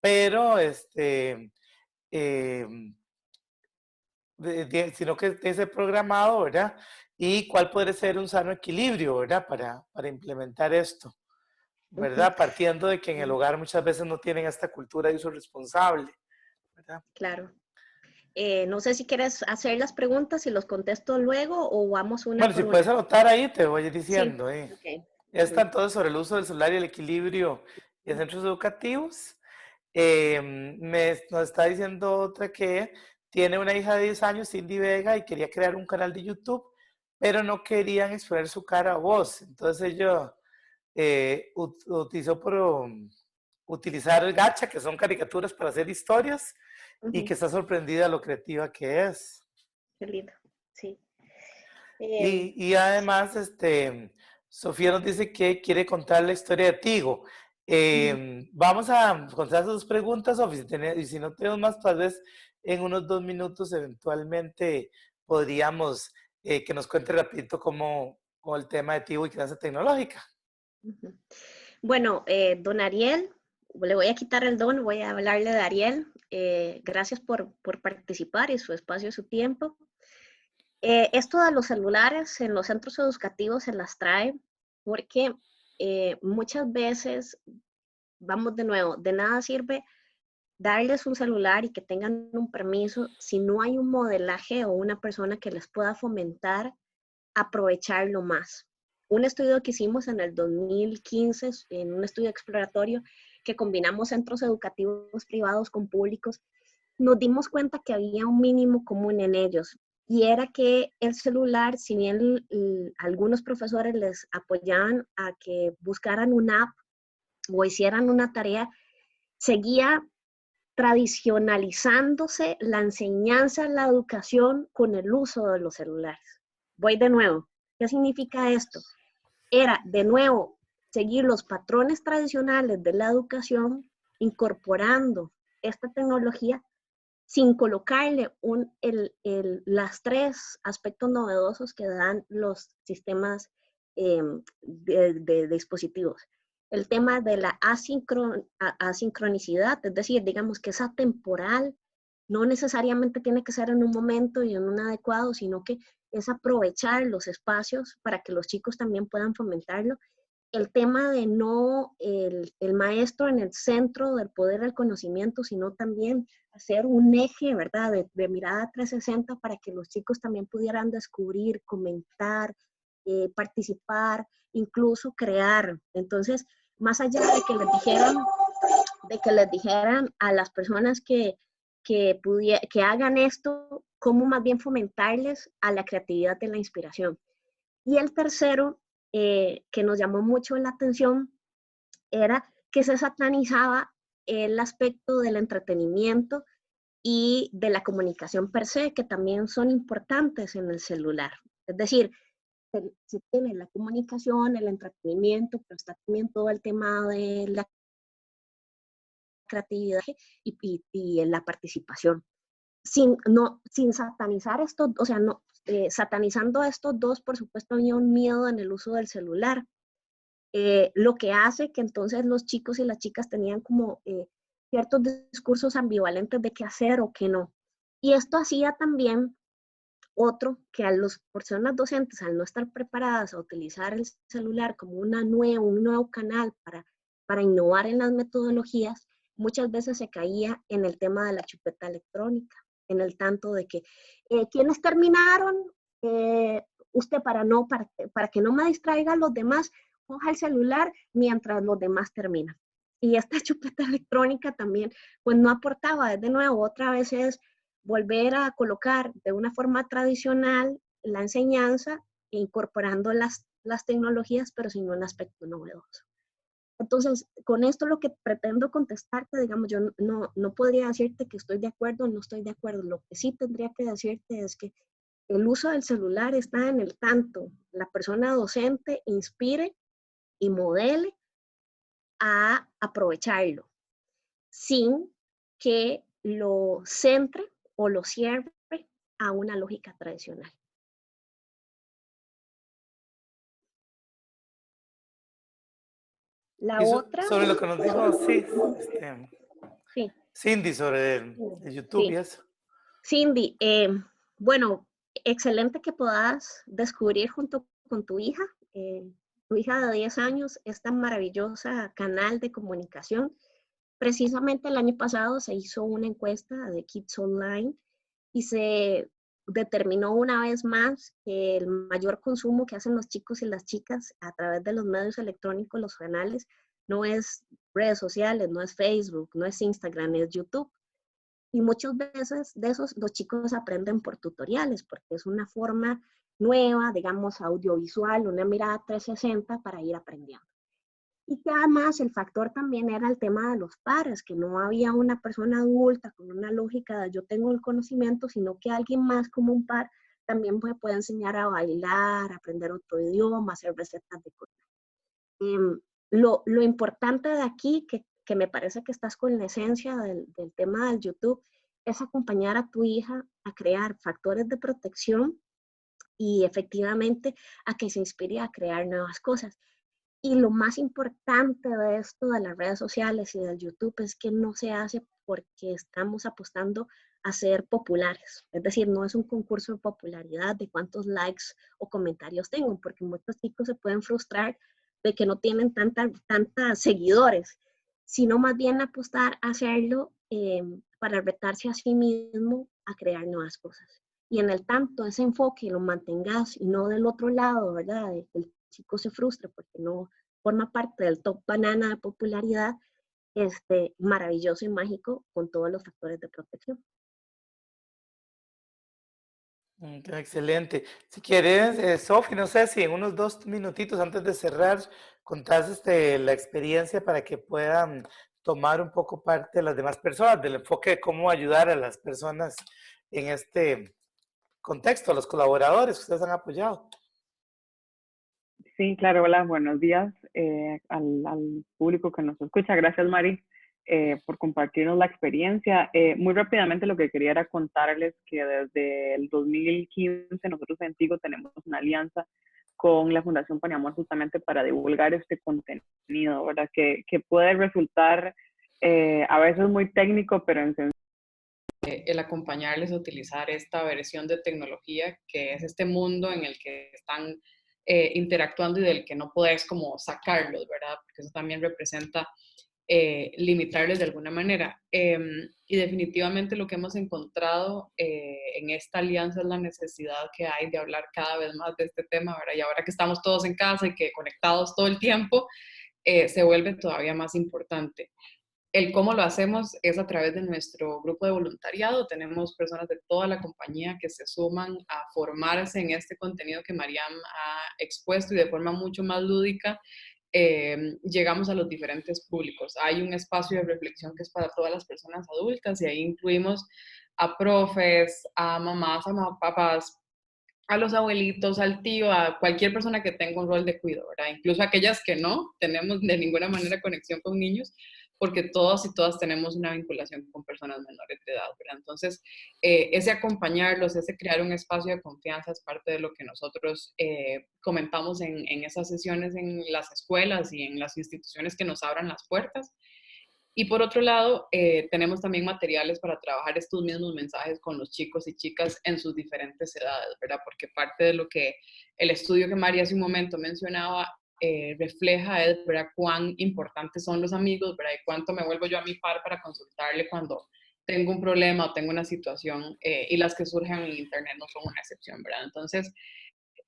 pero eh, sino que esté programado, ¿verdad? Y cuál puede ser un sano equilibrio, ¿verdad? Para implementar esto. ¿Verdad? Partiendo de que en el hogar muchas veces no tienen esta cultura de uso responsable, ¿verdad? Claro. No sé si quieres hacer las preguntas y los contesto luego o vamos una Bueno, si por puedes una. anotar ahí, te voy Sí, diciendo. ok. Está entonces sobre el uso del celular y el equilibrio en centros educativos. Nos está diciendo otra que tiene una hija de 10 años, Cindy Vega, y quería crear un canal de YouTube, pero no querían exponer su cara a voz. Entonces ella utilizó utilizar el gacha, que son caricaturas para hacer historias, y que está sorprendida lo creativa que es. Qué lindo, sí. Y además, Sofía nos dice que quiere contar la historia de Tigo. Vamos a contar sus preguntas, Sofía, y si no tenemos más, tal vez en unos 2 minutos eventualmente podríamos que nos cuente rapidito cómo el tema de Tigo y crianza tecnológica. Bueno, don Ariel, le voy a quitar el don, voy a hablarle de Ariel. Gracias por participar y su espacio y su tiempo. Esto de los celulares en los centros educativos se las trae porque muchas veces, vamos de nuevo, de nada sirve darles un celular y que tengan un permiso si no hay un modelaje o una persona que les pueda fomentar aprovecharlo más. Un estudio que hicimos en el 2015, en un estudio exploratorio que combinamos centros educativos privados con públicos, nos dimos cuenta que había un mínimo común en ellos y era que el celular, si bien algunos profesores les apoyaban a que buscaran una app o hicieran una tarea, seguía tradicionalizándose la enseñanza, la educación con el uso de los celulares. Voy de nuevo. ¿Qué significa esto? Era, de nuevo, seguir los patrones tradicionales de la educación, incorporando esta tecnología sin colocarle las tres aspectos novedosos que dan los sistemas de dispositivos. El tema de la asincronicidad, es decir, digamos que esa temporal no necesariamente tiene que ser en un momento y en un adecuado, sino que es aprovechar los espacios para que los chicos también puedan fomentarlo. El tema de no el maestro en el centro del poder del conocimiento, sino también hacer un eje, ¿verdad?, de mirada 360 para que los chicos también pudieran descubrir, comentar, participar, incluso crear. Entonces, más allá de que les dijeran a las personas que hagan esto, cómo más bien fomentarles a la creatividad de la inspiración. Y el tercero, que nos llamó mucho la atención, era que se satanizaba el aspecto del entretenimiento y de la comunicación per se, que también son importantes en el celular. Es decir, se tiene la comunicación, el entretenimiento, pero está también todo el tema de la creatividad y la participación. Sin satanizar esto, o sea, no, satanizando estos dos, por supuesto, había un miedo en el uso del celular, lo que hace que entonces los chicos y las chicas tenían como ciertos discursos ambivalentes de qué hacer o qué no. Y esto hacía también otro, que a las personas docentes, al no estar preparadas a utilizar el celular como un nuevo canal para innovar en las metodologías, muchas veces se caía en el tema de la chupeta electrónica, en el tanto de que, ¿quiénes terminaron? Usted para que no me distraiga a los demás, coja el celular mientras los demás terminan. Y esta chupeta electrónica también, pues no aportaba, de nuevo, otra vez es volver a colocar de una forma tradicional la enseñanza, incorporando las tecnologías, pero sin un aspecto novedoso. Entonces, con esto lo que pretendo contestarte, digamos, yo no podría decirte que estoy de acuerdo o no estoy de acuerdo. Lo que sí tendría que decirte es que el uso del celular está en el tanto la persona docente inspire y modele a aprovecharlo, sin que lo centre o lo cierre a una lógica tradicional. La otra, sobre lo que nos dijo, sí, sí, Cindy, sobre el YouTube y sí. eso. Cindy, bueno, excelente que puedas descubrir junto con tu hija de 10 años, esta maravillosa canal de comunicación. Precisamente el año pasado se hizo una encuesta de Kids Online y se determinó una vez más que el mayor consumo que hacen los chicos y las chicas a través de los medios electrónicos, los canales, no es redes sociales, no es Facebook, no es Instagram, es YouTube. Y muchas veces de esos los chicos aprenden por tutoriales, porque es una forma nueva, digamos, audiovisual, una mirada 360 para ir aprendiendo. Y que además el factor también era el tema de los pares, que no había una persona adulta con una lógica de yo tengo el conocimiento, sino que alguien más como un par también puede enseñar a bailar, aprender otro idioma, hacer recetas de cocina. Lo importante de aquí, que me parece que estás con la esencia del tema del YouTube, es acompañar a tu hija a crear factores de protección y efectivamente a que se inspire a crear nuevas cosas. Y lo más importante de esto de las redes sociales y del YouTube es que no se hace porque estamos apostando a ser populares. Es decir, no es un concurso de popularidad de cuántos likes o comentarios tengo, porque muchos chicos se pueden frustrar de que no tienen tantas seguidores, sino más bien apostar a hacerlo para retarse a sí mismo a crear nuevas cosas. Y en el tanto, ese enfoque lo mantengas y no del otro lado, ¿verdad? De que el chico se frustre porque no forma parte del top banana de popularidad, maravilloso y mágico con todos los factores de protección. Excelente. Si quieres, Sofi, no sé si en unos 2 minutitos antes de cerrar, contás la experiencia para que puedan tomar un poco parte de las demás personas, del enfoque de cómo ayudar a las personas en este contexto, a los colaboradores que ustedes han apoyado. Sí, claro, hola, buenos días al público que nos escucha. Gracias, Mari, por compartirnos la experiencia. Muy rápidamente lo que quería era contarles que desde el 2015 nosotros en Tigo tenemos una alianza con la Fundación Paniamor justamente para divulgar este contenido, ¿verdad? Que puede resultar a veces muy técnico, pero en el acompañarles a utilizar esta versión de tecnología, que es este mundo en el que están interactuando y del que no puedes como sacarlos, ¿verdad? Porque eso también representa limitarles de alguna manera. Y definitivamente lo que hemos encontrado en esta alianza es la necesidad que hay de hablar cada vez más de este tema, ¿verdad? Y ahora que estamos todos en casa y que conectados todo el tiempo, se vuelve todavía más importante. El cómo lo hacemos es a través de nuestro grupo de voluntariado. Tenemos personas de toda la compañía que se suman a formarse en este contenido que Mariam ha expuesto y de forma mucho más lúdica llegamos a los diferentes públicos. Hay un espacio de reflexión que es para todas las personas adultas y ahí incluimos a profes, a mamás, a papás, a los abuelitos, al tío, a cualquier persona que tenga un rol de cuidado, ¿verdad? Incluso aquellas que no tenemos de ninguna manera conexión con niños, porque todos y todas tenemos una vinculación con personas menores de edad, ¿verdad? Entonces, ese acompañarlos, ese crear un espacio de confianza es parte de lo que nosotros comentamos en esas sesiones en las escuelas y en las instituciones que nos abran las puertas. Y por otro lado, tenemos también materiales para trabajar estos mismos mensajes con los chicos y chicas en sus diferentes edades, ¿verdad? Porque parte de lo que el estudio que María hace un momento mencionaba refleja es, ¿verdad?, cuán importantes son los amigos, ¿verdad? Y cuánto me vuelvo yo a mi par para consultarle cuando tengo un problema o tengo una situación, y las que surgen en Internet no son una excepción, ¿verdad? Entonces,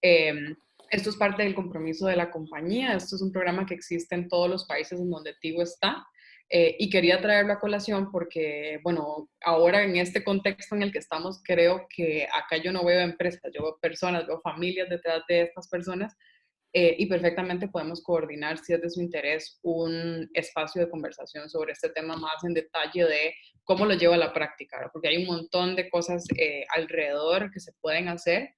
esto es parte del compromiso de la compañía. Esto es un programa que existe en todos los países en donde Tigo está. Y quería traerlo a colación porque, bueno, ahora en este contexto en el que estamos, creo que acá yo no veo empresas, yo veo personas, veo familias detrás de estas personas, y perfectamente podemos coordinar, si es de su interés, un espacio de conversación sobre este tema más en detalle de cómo lo lleva a la práctica, ¿verdad? Porque hay un montón de cosas alrededor que se pueden hacer.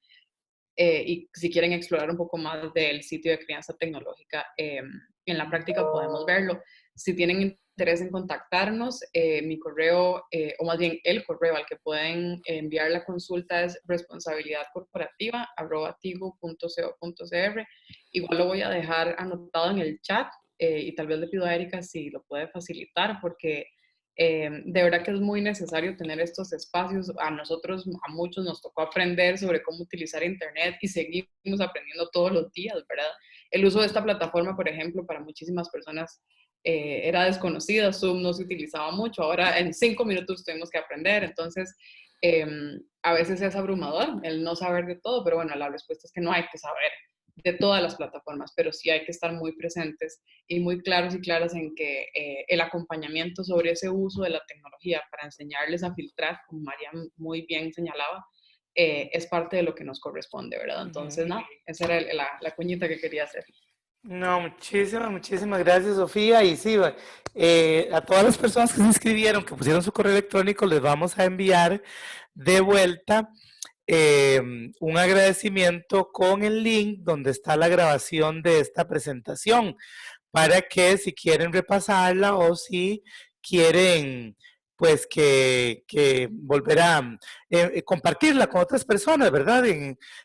Y si quieren explorar un poco más del sitio de crianza tecnológica, en la práctica podemos verlo. Si tienen interés en contactarnos, mi correo, o más bien el correo al que pueden enviar la consulta es responsabilidadcorporativa@tigo.co.cr. Igual lo voy a dejar anotado en el chat, y tal vez le pido a Erika si lo puede facilitar, porque de verdad que es muy necesario tener estos espacios. A nosotros, a muchos nos tocó aprender sobre cómo utilizar Internet y seguimos aprendiendo todos los días, ¿verdad? El uso de esta plataforma, por ejemplo, para muchísimas personas era desconocida. Zoom no se utilizaba mucho, ahora en 5 minutos tenemos que aprender. Entonces, a veces es abrumador el no saber de todo, pero bueno, la respuesta es que no hay que saber de todas las plataformas, pero sí hay que estar muy presentes y muy claros y claras en que el acompañamiento sobre ese uso de la tecnología para enseñarles a filtrar, como María muy bien señalaba, es parte de lo que nos corresponde, ¿verdad? Entonces, no, esa era la cuñita que quería hacer. No, muchísimas gracias, Sofía. Y sí, a todas las personas que se inscribieron, que pusieron su correo electrónico, les vamos a enviar de vuelta un agradecimiento con el link donde está la grabación de esta presentación, para que si quieren repasarla o si quieren pues que volver a compartirla con otras personas, ¿verdad?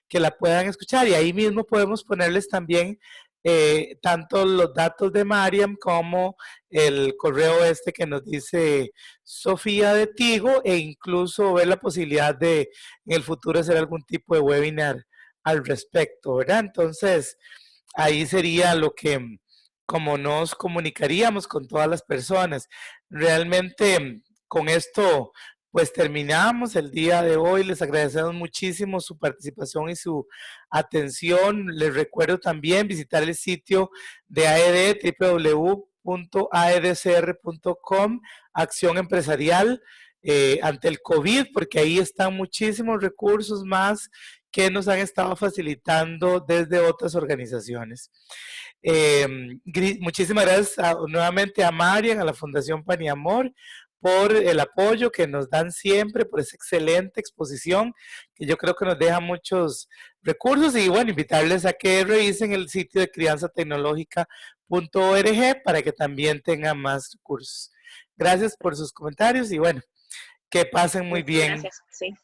Que la puedan escuchar, y ahí mismo podemos ponerles también tanto los datos de Mariam como el correo este que nos dice Sofía de Tigo, e incluso ver la posibilidad de en el futuro hacer algún tipo de webinar al respecto, ¿verdad? Entonces, ahí sería lo que, como nos comunicaríamos con todas las personas. Realmente, con esto, pues terminamos el día de hoy. Les agradecemos muchísimo su participación y su atención. Les recuerdo también visitar el sitio de AED, www.aedcr.com, Acción Empresarial ante el COVID, porque ahí están muchísimos recursos más que nos han estado facilitando desde otras organizaciones. Muchísimas gracias nuevamente a Marian, a la Fundación Pan y Amor, por el apoyo que nos dan siempre, por esa excelente exposición, que yo creo que nos deja muchos recursos. Y bueno, invitarles a que revisen el sitio de crianzatecnologica.org para que también tengan más recursos. Gracias por sus comentarios y bueno, que pasen muy bien. Gracias, sí.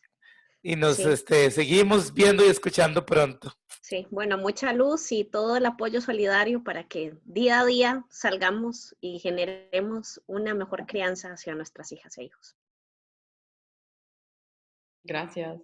Y nos Sí. Seguimos viendo y escuchando pronto. Sí, bueno, mucha luz y todo el apoyo solidario para que día a día salgamos y generemos una mejor crianza hacia nuestras hijas e hijos. Gracias.